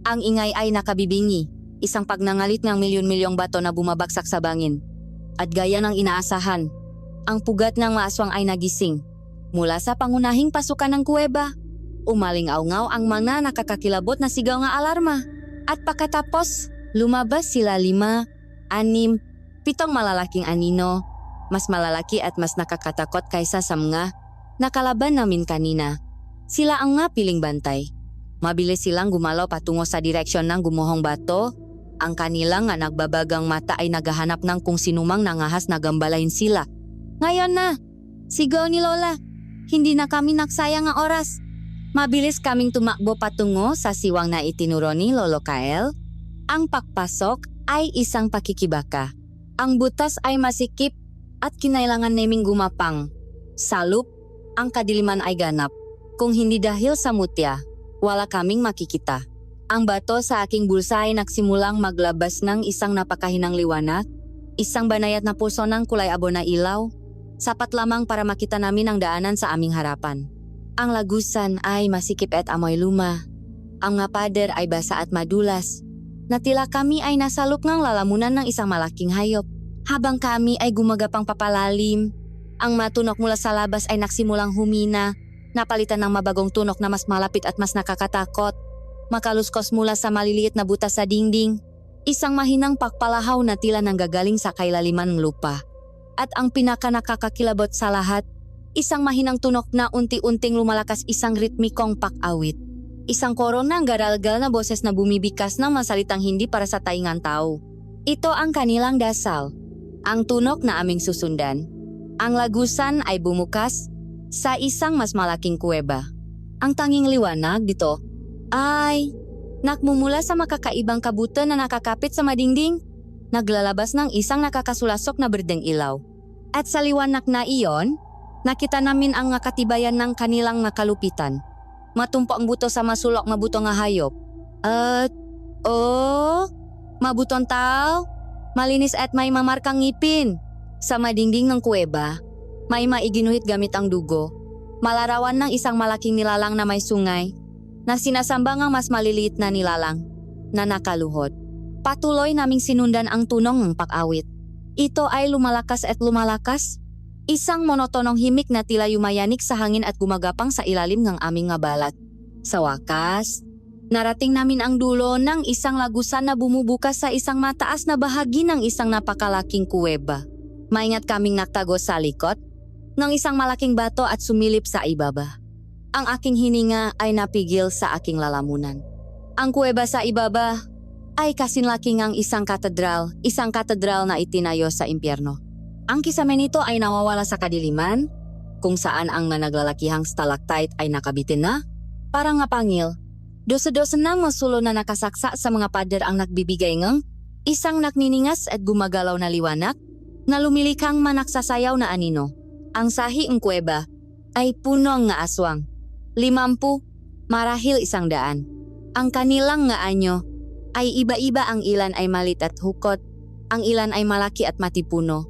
Ang ingay ay nakabibingi, isang pagnangalit ng milyon-milyong bato na bumabagsak sa bangin. At gaya ng inaasahan, ang pugat ng maaswang ay nagising. Mula sa pangunahing pasukan ng kuweba, umaling-aungaw ang mga nakakakilabot na sigaw ng alarma. At pagkatapos, lumabas sila 5, 6, 7 malalaking anino, mas malalaki at mas nakakatakot kaysa sa mga nakalaban namin kanina. Sila ang nga piling bantay. Mabilis silang gumalaw patungo sa direksyon ng gumuhong bato. Ang kanilang nga nagbabagang mata ay naghahanap ng kung sinumang nangahas na gambalain sila. Ngayon na! Sigaw ni Lola. Hindi na kami nagsayang ang oras. Mabilis kaming tumakbo patungo sa siwang na itinuro ni Lolo Kael. Ang pagpasok ay isang pakikibaka. Ang butas ay masikip at kinailangan naming gumapang. Salup, ang kadiliman ay ganap. Kung hindi dahil sa mutya, wala kaming makikita. Ang bato sa aking bulsa ay nagsimulang maglabas ng isang napakahinang liwanag, isang banayat na pulso ng kulay abo na ilaw, sapat lamang para makita namin ang daanan sa aming harapan. Ang lagusan ay masikip at amoy luma. Ang mga pader ay basa at madulas. Natila kami ay nasa loob ng lalamunan ng isang malaking hayop. Habang kami ay gumagapang papalalim, ang matunok mula sa labas ay nagsimulang humina, napalitan ng mabagong tunok na mas malapit at mas nakakatakot. Makaluskos mula sa maliliit na butas sa dingding, isang mahinang pakpalahaw na tila nanggagaling sa kailaliman ng lupa. At ang pinaka-nakakakilabot sa lahat, isang mahinang tunok na unti-unting lumalakas, isang ritmikong pak-awit. Isang koro ng garalgal na boses na bumibikas ng masalitang hindi para sa taingang tao. Ito ang kanilang dasal, ang tunok na aming susundan. Ang lagusan ay bumukas sa isang mas malaking kuweba. Ang tanging liwanag dito ay nagmumula sa makakaibang kabuto na nakakapit sa madingding, naglalabas ng isang nakakasulasok na berdeng ilaw. At sa liwanag na iyon, nakita namin ang nakatibayan ng kanilang nakalupitan. Matumpo ang buto sa masulok na buto nga hayop. At, mabuton tao, malinis at may mamarkang ngipin. Sa madingding ng kuweba, may maiginuhit gamit ang dugo. Malarawan ng isang malaking nilalang na may sungay na sinasamba ngang mas maliliit na nilalang na nakaluhod. Patuloy naming sinundan ang tunong ng pag-awit. Ito ay lumalakas at lumalakas. Isang monotonong himik na tila yumayanik sa hangin at gumagapang sa ilalim ng aming nga balat. Sa wakas, narating namin ang dulo ng isang lagusan na bumubukas sa isang mataas na bahagi ng isang napakalaking kuweba. Maingat kaming nagtago sa likod ng isang malaking bato at sumilip sa ibaba. Ang aking hininga ay napigil sa aking lalamunan. Ang kuweba sa ibaba ay kasinlaki ngang isang katedral na itinayo sa impyerno. Ang kisame nito ay nawawala sa kadiliman, kung saan ang nanaglalakihang stalactite ay nakabitin na, parang nga pangil. Dosa-dosa ng masulo na nakasaksa sa mga pader ang nagbibigay ngang isang nakniningas at gumagalaw na liwanag na lumilikang manaksasayaw na anino. Ang sahi ng kuweba ay puno nga aswang. 50, marahil 100. Ang kanilang nga anyo ay iba-iba, ang ilan ay malit at hukot, ang ilan ay malaki at matipuno.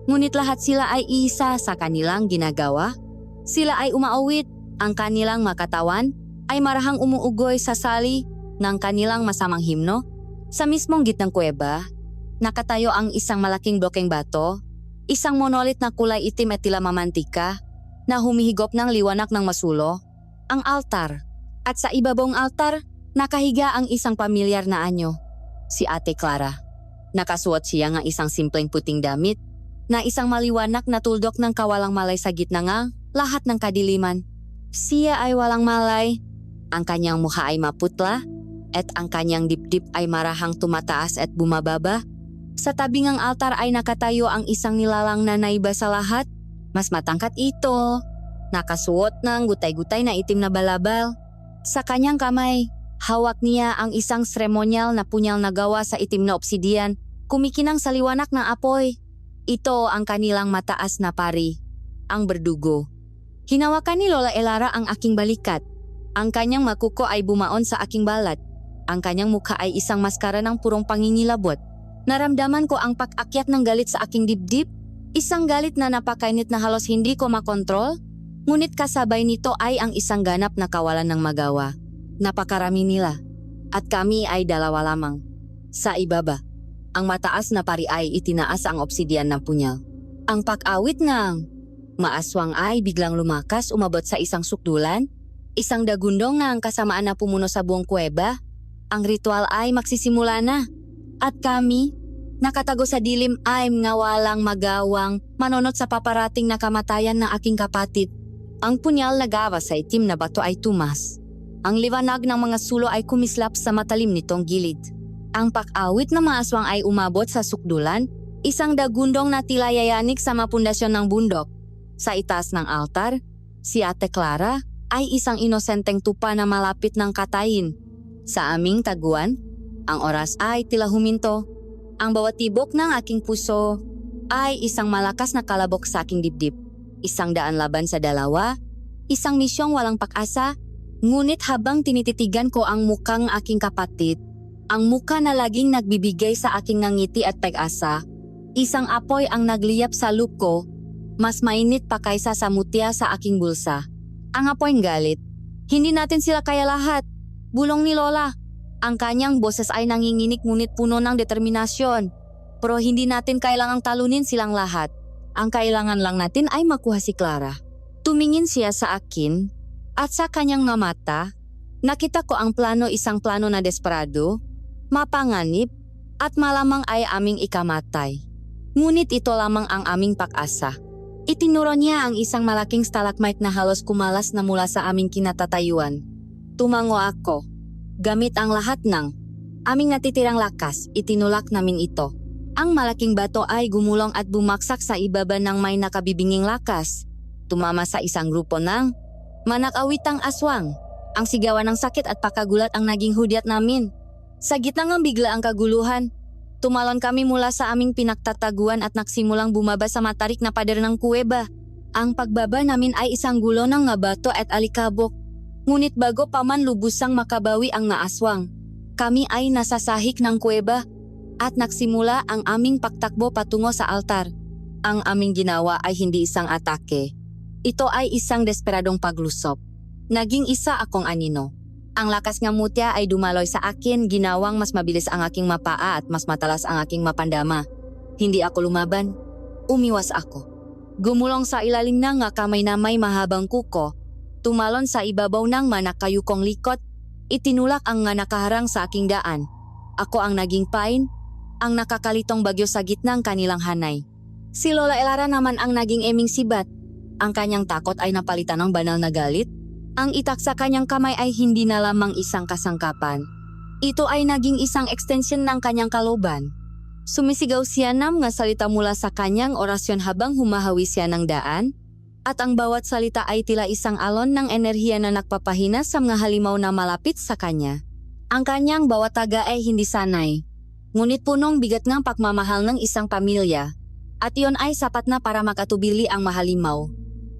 Ngunit lahat sila ay isa sa kanilang ginagawa. Sila ay umaawit, ang kanilang makatawan ay marahang umuugoy sa sali ng kanilang masamang himno. Sa mismong gitnang kuweba, nakatayo ang isang malaking blokeng bato, isang monolit na kulay itim at tila mamantika na humihigop ng liwanag ng masulo, ang altar. At sa ibabong altar, nakahiga ang isang pamilyar na anyo, si Ate Clara. Nakasuot siya ng isang simpleng puting damit na isang maliwanag na tuldok ng kawalang malay sa gitna nga lahat ng kadiliman. Siya ay walang malay, ang kanyang mukha ay maputla at ang kanyang dibdib ay marahang tumataas at bumababa. Sa tabi ng altar ay nakatayo ang isang nilalang na naiba sa lahat. Mas matangkat ito, nakasuot ng gutay-gutay na itim na balabal. Sa kanyang kamay, hawak niya ang isang seremonyal na punyal na gawa sa itim na obsidian, kumikinang sa liwanag ng apoy. Ito ang kanilang mataas na pari, ang berdugo. Hinawakan ni Lola Elara ang aking balikat. Ang kanyang makuko ay bumaon sa aking balat. Ang kanyang mukha ay isang maskara ng purong pangingilabot. Naramdaman ko ang pag-akyat ng galit sa aking dibdib, isang galit na napakainit na halos hindi ko makontrol. Ngunit kasabay nito ay ang isang ganap na kawalan ng magawa. Napakarami nila, at kami ay 2 lamang. Sa ibaba, ang mataas na pari ay itinaas ang obsidian na punyal. Ang pag-awit ng maaswang ay biglang lumakas, umabot sa isang sukdulan, isang dagundong na ang kasamaan na pumuno sa buong kuweba. Ang ritual ay magsisimula na, at kami, nakatago sa dilim ay nga walang magawang manonot sa paparating na kamatayan ng aking kapatid. Ang punyal na gawa sa itim na bato ay tumas. Ang liwanag ng mga sulo ay kumislap sa matalim nitong gilid. Ang pag-awit ng mga aswang ay umabot sa sukdulan, isang dagundong na tila yayanik sa mapundasyon ng bundok. Sa itaas ng altar, si Ate Clara ay isang inosenteng tupa na malapit ng katayin. Sa aming taguan, ang oras ay tila huminto. Ang bawat tibok ng aking puso ay isang malakas na kalabok sa aking dibdib. 100 laban sa 2, isang misyong walang pag-asa. Ngunit habang tinititigan ko ang mukhang aking kapatid, ang mukha na laging nagbibigay sa aking ngiti at pag-asa, isang apoy ang nagliyap sa loop ko, mas mainit pa kaysa sa mutya sa aking bulsa. Ang apoy ng galit. Hindi natin sila kaya lahat. Bulong ni Lola. Ang kanyang boses ay nanginginig ngunit puno ng determinasyon. Pero hindi natin kailangang talunin silang lahat. Ang kailangan lang natin ay makuha si Clara. Tumingin siya sa akin. At sa kanyang mga mata, nakita ko ang plano, isang plano na desperado, mapanganib, at malamang ay aming ikamatay. Ngunit ito lamang ang aming pag-asa. Itinuro niya ang isang malaking stalagmite na halos kumalas na mula sa aming kinatatayuan. Tumango ako. Gamit ang lahat ng aming natitirang lakas, itinulak namin ito. Ang malaking bato ay gumulong at bumaksak sa ibaba ng may nakabibinging lakas. Tumama sa isang grupo ng manakawitang aswang. Ang sigawan ng sakit at pakagulat ang naging hudyat namin. Sa gitna ng bigla ang kaguluhan, tumalon kami mula sa aming pinagtataguan at nagsimulang bumaba sa matarik na pader ng kuweba. Ang pagbaba namin ay isang gulo ng nga bato at alikabok. Ngunit bago pa man lubusang makabawi ang naaswang, kami ay nasasahik ng kuweba at nagsimula ang aming pagtakbo patungo sa altar. Ang aming ginawa ay hindi isang atake. Ito ay isang desperadong paglusop. Naging isa akong anino. Ang lakas nga mutya ay dumaloy sa akin, ginawang mas mabilis ang aking mapaa at mas matalas ang aking mapandama. Hindi ako lumaban. Umiwas ako. Gumulong sa ilalim ng nga kamay na may mahabang kuko. Tumalon sa ibabaw ng manakayukong likot. Itinulak ang nga nakaharang sa aking daan. Ako ang naging pain, ang nakakalitong bagyo sa gitnang kanilang hanay. Si Lola Elara naman ang naging eming sibat. Ang kanyang takot ay napalitan ng banal na galit. Ang itak sa kanyang kamay ay hindi na lamang isang kasangkapan. Ito ay naging isang extension ng kanyang kaloban. Sumisigaw siya ng mga salita mula sa kanyang orasyon habang humahawi siya ng daan. At ang bawat salita ay tila isang alon ng enerhiya na nagpapahina sa mga halimaw na malapit sa kanya. Ang kanyang bawat taga ay hindi sanay. Ngunit punong bigat ng pagmamahal ng isang pamilya. At iyon ay sapat na para makatubili ang mahalimaw.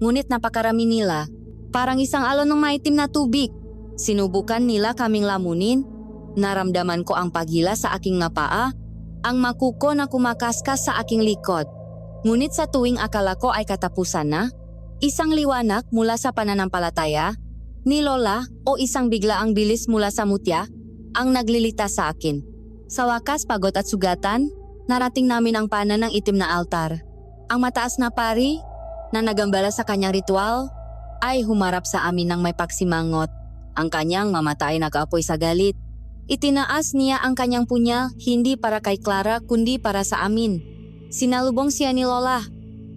Ngunit napakarami nila, parang isang alon ng maitim na tubig. Sinubukan nila kaming lamunin. Naramdaman ko ang paghila sa aking nga paa, ang makuko na kumakaskas sa aking likod. Ngunit sa tuwing akala ko ay katapusan na, isang liwanag mula sa pananampalataya, ni Lola o isang biglaang bilis mula sa mutya, ang naglilita sa akin. Sa wakas pagod at sugatan, narating namin ang pana ng itim na altar. Ang mataas na pari, na nagambala sa kanyang ritual, ay humarap sa amin ng may pagsimangot. Ang kanyang mamatay nag-apoy sa galit. Itinaas niya ang kanyang punyal hindi para kay Clara kundi para sa amin. Sinalubong siya ni Lola.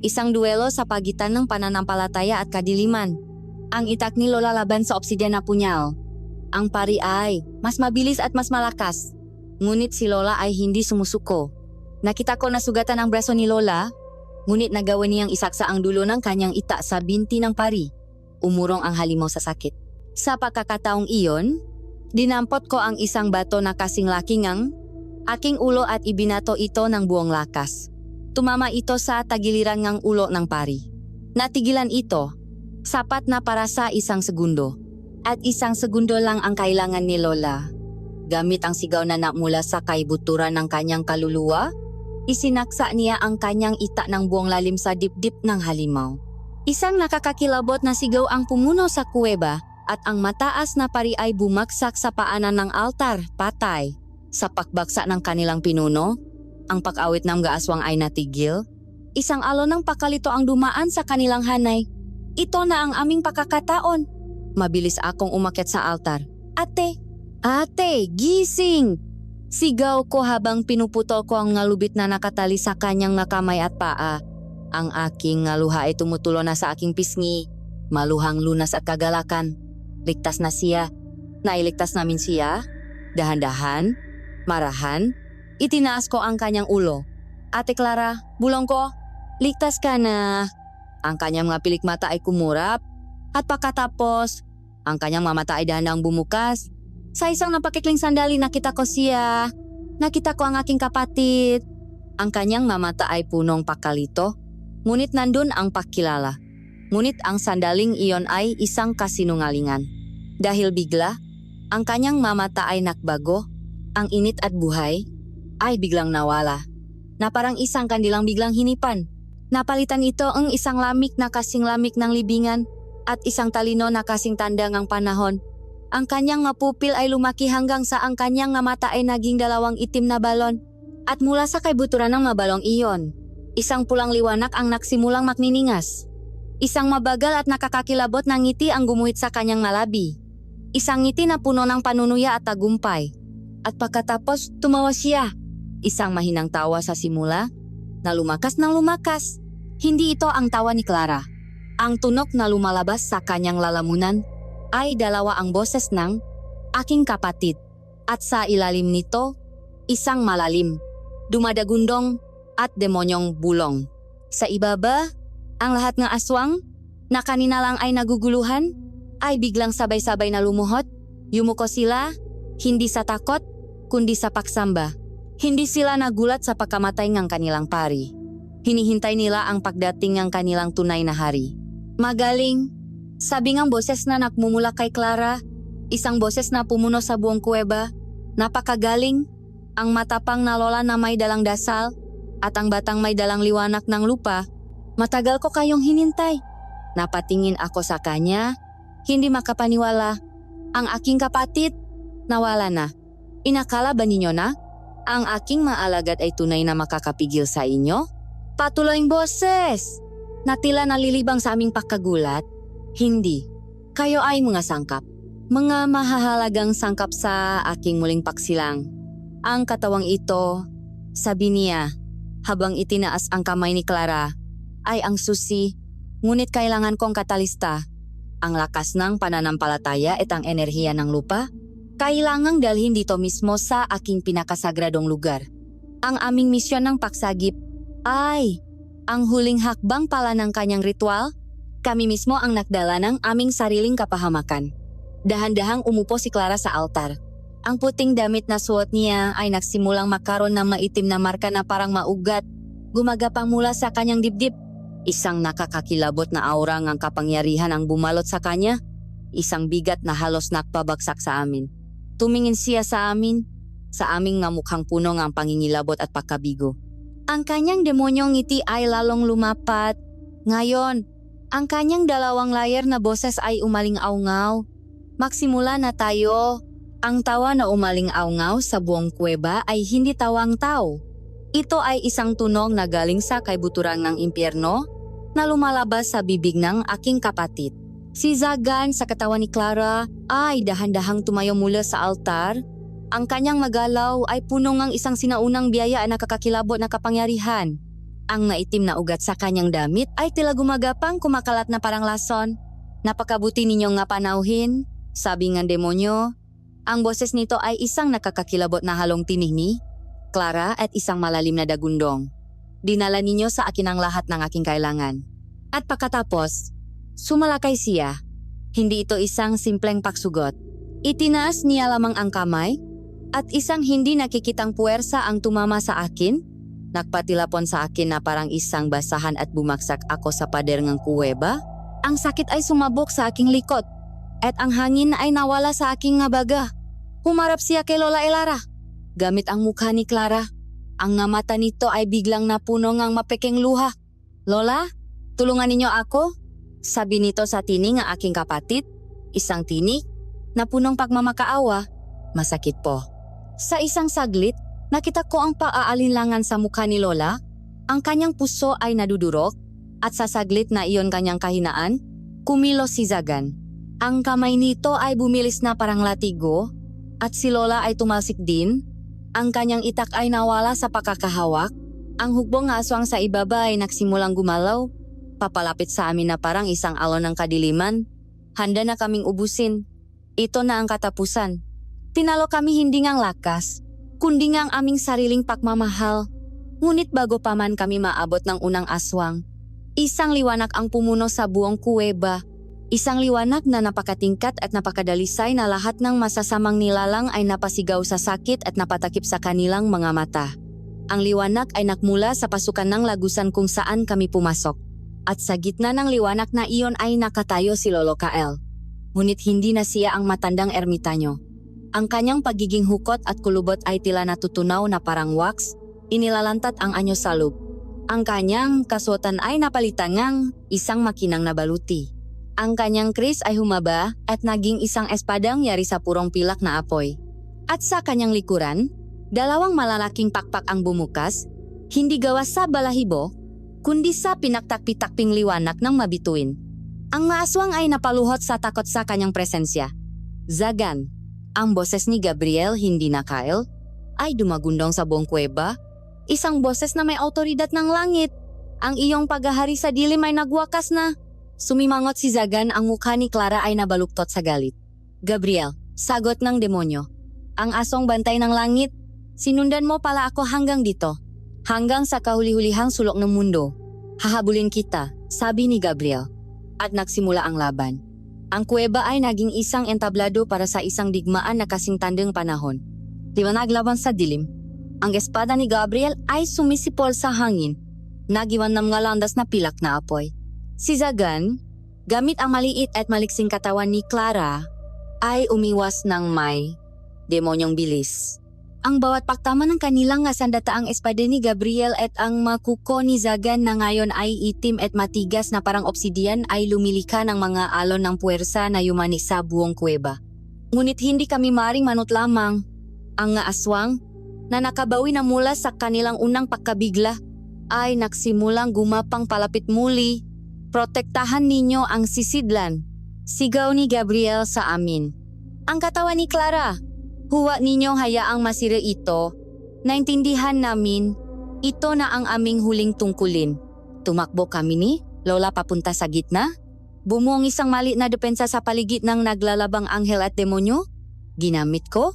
Isang duelo sa pagitan ng pananampalataya at kadiliman. Ang itak ni Lola laban sa obsidian na punyal. Ang pari ay mas mabilis at mas malakas. Ngunit si Lola ay hindi sumusuko. Nakita ko na sugatan ang braso ni Lola, ngunit nagawa niyang isaksa ang dulo ng kanyang ita sa binti ng pari. Umurong ang halimaw sa sakit. Sa pagkakataong iyon, dinampot ko ang isang bato na kasing laki ngang aking ulo at ibinato ito ng buong lakas. Tumama ito sa tagiliran ngang ulo ng pari. Natigilan ito, sapat na para sa isang segundo. At isang segundo lang ang kailangan ni Lola. Gamit ang sigaw na mula sa kaibuturan ng kanyang kaluluwa, isinaksa niya ang kanyang ita ng buong lalim sa dibdib ng halimaw. Isang nakakakilabot na sigaw ang pumuno sa kuweba at ang mataas na pari ay bumagsak sa paanan ng altar, patay. Sa pakbaksa ng kanilang pinuno, ang pag-awit ng gaaswang ay natigil. Isang alon ng pakalito ang dumaan sa kanilang hanay. Ito na ang aming pakakataon. Mabilis akong umakyat sa altar. Ate! Ate! Gising! Sigaw ko habang pinuputol ko ang ngalubit na nakatali sa kanyang nakamay at paa. Ang aking ngaluha ay tumutulo na sa aking pisngi. Maluhang lunas at kagalakan. Ligtas na siya. Nailigtas namin siya. Dahan-dahan. Marahan. Itinaas ko ang kanyang ulo. Ate Clara, bulong ko. Ligtas ka na. Ang kanyang mga pilik mata ay kumurap. At pagkatapos, ang kanyang mga mata ay dahan-dahang bumukas. Sa isang napakikling sandali nakita ko siya. Nakita ko ang aking kapatid. Ang kanyang mamata ay punong pakalito. Ngunit nandun ang pakilala. Ngunit ang sandaling iyon ay isang kasinungalingan. Dahil bigla, ang kanyang mamata ay nakbago. Ang init at buhay ay biglang nawala. Na parang isang kandilang biglang hinipan. Napalitan ito ang isang lamik na kasing lamik ng libingan at isang talino na kasing tanda ng panahon. Ang kanyang mapupil ay lumaki hanggang sa ang kanyang mata ay naging dalawang itim na balon. At mula sa kaibuturan ng mabalong iyon, isang pulang liwanag ang nagsimulang makniningas. Isang mabagal at nakakakilabot na ngiti ang gumuhit sa kanyang malabi. Isang ngiti na puno ng panunuya at tagumpay. At pagkatapos, tumawa siya. Isang mahinang tawa sa simula, na lumakas ng lumakas. Hindi ito ang tawa ni Clara. Ang tunok na lumalabas sa kanyang lalamunan ay dalawa ang boses ng aking kapatid. At sa ilalim nito, isang malalim, dumadagundong at demonyong bulong. Sa ibaba, ang lahat ng aswang na kanina lang ay naguguluhan ay biglang sabay-sabay na lumuhod. Yumuko sila, hindi sa takot, kundi sa pagsamba. Hindi sila nagulat sa pagkamatay ng kanilang pari. Hinihintay nila ang pagdating ng kanilang tunay na hari. Magaling, sabi ng boses na nagmumula kay Clara, isang boses na pumuno sa buong kuweba. Napakagaling, ang matapang na lola na may dalang dasal at ang batang may dalang liwanag ng lupa. Matagal ko kayong hinintay. Napatingin ako sa kanya, hindi makapaniwala. Ang aking kapatid, nawala na. Inakala ba ninyo na ang aking maalagad ay tunay na makakapigil sa inyo? Patuloy ang boses! Natila nalilibang sa aming pagkagulat. Hindi. Kayo ay mga sangkap. Mga mahahalagang sangkap sa aking muling paksilang. Ang katawang ito, sabi niya, habang itinaas ang kamay ni Clara, ay ang susi, ngunit kailangan kong katalista. Ang lakas ng pananampalataya at ang enerhiya ng lupa, kailangang dalhin dito mismo sa aking pinakasagradong lugar. Ang aming misyon ng pagsagip ay ang huling hakbang pala ng kanyang ritual. Kami mismo ang nagdala ng aming sariling kapahamakan. Dahan-dahang umupo si Clara sa altar. Ang puting damit na suot niya ay nagsimulang makaroon ng maitim na marka na parang maugat, gumagapang mula sa kanyang dibdib. Isang nakakakilabot na aura ng kapangyarihan ang bumalot sa kanya. Isang bigat na halos nakpabagsak sa amin. Tumingin siya sa aming nga mukhang puno ng pangingilabot at pagkabigo. Ang kanyang demonyong ngiti ay lalong lumapat. Ngayon, ang kanyang dalawang layer na boses ay umaling-aungaw. Magsimula na tayo. Ang tawa na umaling-aungaw sa buong kuweba ay hindi tawang tao. Ito ay isang tunog na galing sa kaibuturan ng impyerno na lumalabas sa bibig ng aking kapatid. Si Zagan sa katawan ni Clara ay dahan-dahang tumayo mula sa altar. Ang kanyang magalaw ay puno ng isang sinaunang biyaya na nakakakilabot na kapangyarihan. Ang maitim na ugat sa kanyang damit ay tila gumagapang kumakalat na parang lason. Napakabuti ninyong nga panauhin, sabi ng demonyo. Ang boses nito ay isang nakakakilabot na halong tinig ni Clara at isang malalim na dagundong. Dinala ninyo sa akin ang lahat ng aking kailangan. At pagkatapos, sumalakay siya. Hindi ito isang simpleng pagsugot. Itinaas niya lamang ang kamay at isang hindi nakikitang puwersa ang tumama sa akin. Nagpatilapon sa akin na parang isang basahan at bumagsak ako sa pader ng kuweba. Ang sakit ay sumabok sa aking likod at ang hangin ay nawala sa aking nga baga. Humarap siya kay Lola Elara. Gamit ang mukha ni Clara, ang nga mata nito ay biglang napuno ng mapekeng luha. Lola, tulungan ninyo ako? Sabi nito sa tinig ng aking kapatid, isang tinig na punong pagmamakaawa. Masakit po. Sa isang saglit, nakita ko ang paaalinlangan sa mukha ni Lola. Ang kanyang puso ay nadudurog at sa saglit na iyon kanyang kahinaan, kumilos si Zagan. Ang kamay nito ay bumilis na parang latigo at si Lola ay tumalsik din. Ang kanyang itak ay nawala sa pakakahawak. Ang hukbong nga aswang sa ibaba ay nagsimulang gumalaw. Papalapit sa amin na parang isang alon ng kadiliman. Handa na kaming ubusin. Ito na ang katapusan. Tinalo kami hindi ngang lakas, kundi ngang aming sariling pagmamahal. Ngunit bago pa man kami maabot ng unang aswang, isang liwanag ang pumuno sa buong kuweba. Isang liwanag na napakatingkat at napakadalisay na lahat ng masasamang nilalang ay napasigaw sa sakit at napatakip sa kanilang mga mata. Ang liwanag ay nakmula sa pasukan ng lagusan kung saan kami pumasok. At sa gitna ng liwanag na iyon ay nakatayo si Lolo Kael. Ngunit hindi na siya ang matandang ermitanyo. Ang kanyang pagiging hukot at kulubot ay tila natutunaw na parang wax, inilalantat ang anyo sa loob. Ang kanyang kasuotan ay napalitan ng isang makinang nabaluti. Ang kanyang kris ay humaba at naging isang espadang yari sa purong pilak na apoy. At sa kanyang likuran, dalawang malalaking pakpak ang bumukas, hindi gawas sa balahibo, kundi sa pinaktakpi-takping liwanag ng mabituin. Ang maaswang ay napaluhot sa takot sa kanyang presensya. Zagan, ang boses ni Gabriel hindi na Kyle, ay dumagundong sa buong kuweba. Isang boses na may autoridad ng langit. Ang iyong paghahari sa dilim ay nagwakas na. Sumimangot si Zagan, ang mukha ni Clara ay nabaluktot sa galit. Gabriel, sagot ng demonyo. Ang asong bantay ng langit, sinundan mo pala ako hanggang dito. Hanggang sa kahuli-hulihang sulok ng mundo. Hahabulin kita, sabi ni Gabriel. At nagsimula ang laban. Ang kuweba ay naging isang entablado para sa isang digmaan na kasing tandang panahon. Liwanag laban sa dilim. Ang espada ni Gabriel ay sumisipol sa hangin. Nagiwan ng mga landas na pilak na apoy. Si Zagan, gamit ang maliit at maliksing katawan ni Clara, ay umiwas ng may demonyong bilis. Ang bawat paktama ng kanilang nga sandataang espada ni Gabriel at ang makuko ni Zagan na ngayon ay itim at matigas na parang obsidian ay lumilika ng mga alon ng puwersa na yumani sa buong kuweba. Ngunit hindi kami maring manot lamang. Ang nga aswang na nakabawi na mula sa kanilang unang pagkabigla ay nagsimulang gumapang palapit muli. Protektahan ninyo ang sisidlan. Sigaw ni Gabriel sa amin. Ang katawan ni Clara. Huwag ninyong hayaang masira ito. Naintindihan namin, ito na ang aming huling tungkulin. Tumakbo kami ni Lola papunta sa gitna. Bumuong isang maliit na depensa sa paligid ng naglalabang anghel at demonyo. Ginamit ko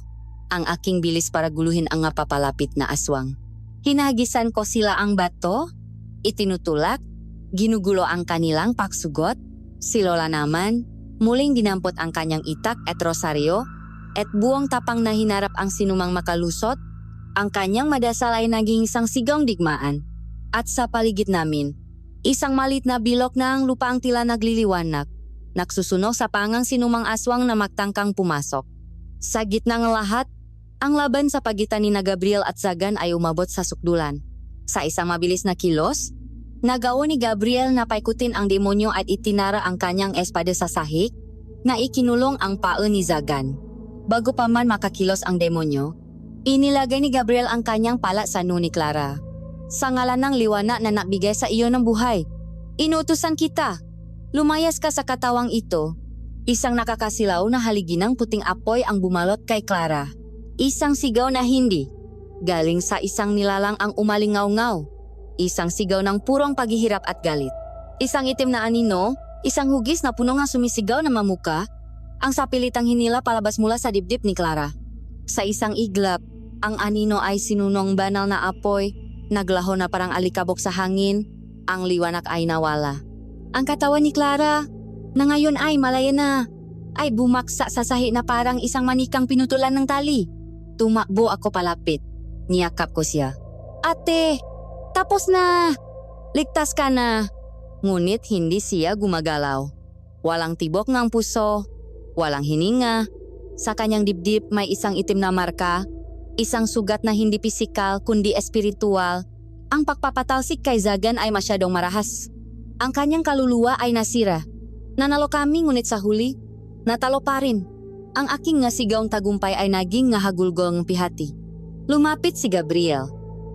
ang aking bilis para guluhin ang papalapit na aswang. Hinagisan ko sila ang bato, itinutulak, ginugulo ang kanilang paksugot. Si Lola naman, muling dinampot ang kanyang itak at rosaryo, at buong tapang na hinarap ang sinumang makalusot. Ang kanyang madasal ay naging isang sigawng digmaan. At sa paligid namin, isang malit na bilog ng lupa ang tila nagliliwanag, nagsusunog sa pangang sinumang aswang na magtangkang pumasok. Sa gitna ng lahat, ang laban sa pagitan ni Gabriel at Zagan ay umabot sa sukdulan. Sa isang mabilis na kilos, nagawa ni Gabriel na paikutin ang demonyo at itinara ang kanyang espada sa sahig, na ikinulong ang paa ni Zagan. Bago pa man makakilos ang demonyo, inilagay ni Gabriel ang kanyang pala sa noo ni Clara. Sa ngalan ng liwanag na nagbigay sa iyo ng buhay, inutusan kita. Lumayas ka sa katawang ito. Isang nakakasilaw na haligi ng puting apoy ang bumalot kay Clara. Isang sigaw na hindi. Galing sa isang nilalang ang umalingaw-ngaw. Isang sigaw ng purong paghihirap at galit. Isang itim na anino, isang hugis na puno ng sumisigaw na mamuka, ang sapilitang hinila palabas mula sa dibdib ni Clara. Sa isang iglap, ang anino ay sinunong banal na apoy, naglaho na parang alikabok sa hangin, ang liwanag ay nawala. Ang katawan ni Clara, na ngayon ay malaya na, ay bumaksa sa sahi na parang isang manikang pinutulan ng tali. Tumakbo ako palapit. Niyakap ko siya. Ate, tapos na! Ligtas ka na! Ngunit hindi siya gumagalaw. Walang tibok ng puso, walang hininga. Sa kanyang dibdib may isang itim na marka, isang sugat na hindi pisikal kundi espiritual. Ang pagpapatalsik kay Zagan ay masyadong marahas. Ang kanyang kaluluwa ay nasira. Nanalo kami ngunit sa huli, natalo pa rin. Ang aking nga sigawng tagumpay ay naging nga hagulgol ng pihati. Lumapit si Gabriel.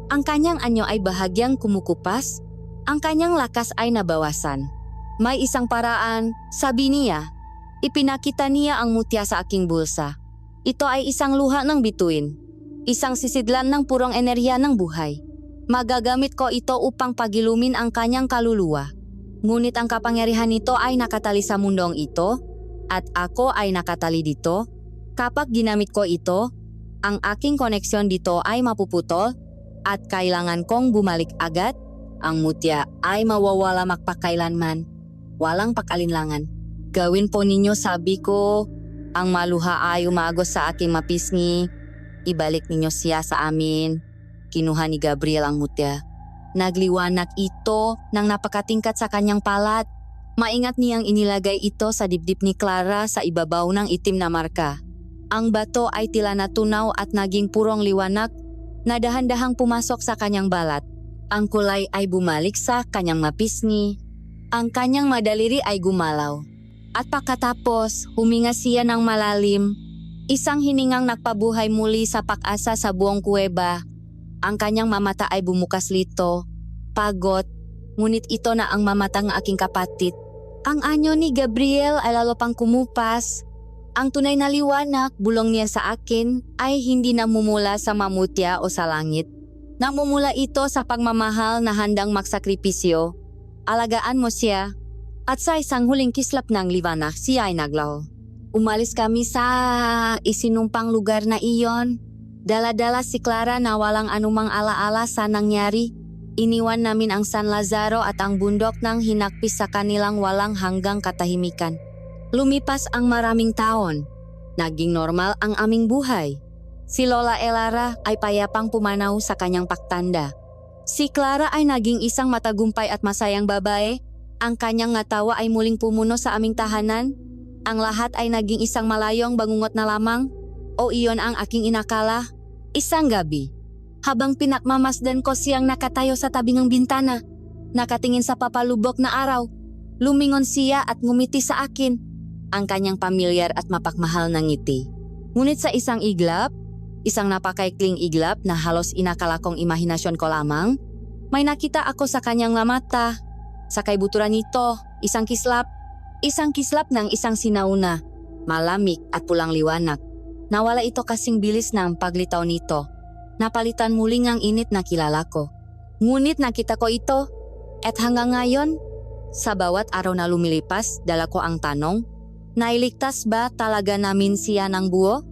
Ang kanyang anyo ay bahagyang kumukupas, ang kanyang lakas ay nabawasan. May isang paraan, sabi niya. Ipinakita niya ang mutya sa aking bulsa. Ito ay isang luha ng bituin. Isang sisidlan ng purong enerhiya ng buhay. Magagamit ko ito upang pagilumin ang kanyang kaluluwa. Ngunit ang kapangyarihan nito ay nakatali sa mundong ito, at ako ay nakatali dito. Kapag ginamit ko ito, ang aking koneksyon dito ay mapuputol, at kailangan kong bumalik agad. Ang mutya ay mawawala magpakailanman. Walang pakalinlangan. Gawin po ninyo, sabi ko. Ang maluha ay umagos sa aking mapisngi. Ibalik ninyo siya sa amin. Kinuha ni Gabriel ang mutya. Nagliwanag ito nang napakatingkat sa kanyang palat. Maingat niyang inilagay ito sa dibdib ni Clara sa ibabaw ng itim na marka. Ang bato ay tila natunaw at naging purong liwanag na dahan-dahang pumasok sa kanyang balat. Ang kulay ay bumalik sa kanyang mapisngi. Ang kanyang madaliri ay gumalaw. At pagkatapos, huminga siya ng malalim. Isang hiningang nagpabuhay muli sa pag-asa sa buong kuweba. Ang kanyang mamata ay bumukas lito. Pagod, ngunit ito na ang mamata ng aking kapatid. Ang anyo ni Gabriel ay lalo pang kumupas. Ang tunay na liwanag, bulong niya sa akin, ay hindi namumula sa mamutya o sa langit. Namumula ito sa pagmamahal na handang magsakripisyo. Alagaan mo siya. At sa isang huling kislap ng liwanag, siya ay naglaho. Umalis kami sa isinumpang lugar na iyon. Dala-dala si Clara na walang anumang alaala sa nangyari. Iniwan namin ang San Lazaro at ang bundok ng hinakpis sa kanilang walang hanggang katahimikan. Lumipas ang maraming taon. Naging normal ang aming buhay. Si Lola Elara ay payapang pumanaw sa kanyang pagtanda. Si Clara ay naging isang matagumpay at masayang babae. Ang kanyang ngatawa ay muling pumuno sa aming tahanan. Ang lahat ay naging isang malayong bangungot na lamang. O iyon ang aking inakala. Isang gabi, habang pinakmamasdan ko siyang nakatayo sa tabi ng bintana, nakatingin sa papalubok na araw, lumingon siya at ngumiti sa akin, ang kanyang pamilyar at mapagmahal na ngiti. Ngunit sa isang iglap, isang napakaikling iglap na halos inakala kong imahinasyon ko lamang, may nakita ako sa kanyang mata. Sa kaibuturan nito, isang kislap ng isang sinauna, malamig at pulang liwanag. Nawala ito kasing bilis ng paglitaw nito. Napalitan muling ang init na kilala ko. Ngunit nakita ko ito, at hanggang ngayon, sa bawat araw na lumilipas, dala ko ang tanong, nailigtas ba talaga namin siya ng buo?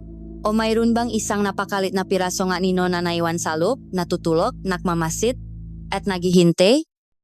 O mayroon bang isang napakalit na piraso nga nino na naiwan sa loob, natutulog, nakmamasit, at naghihintay?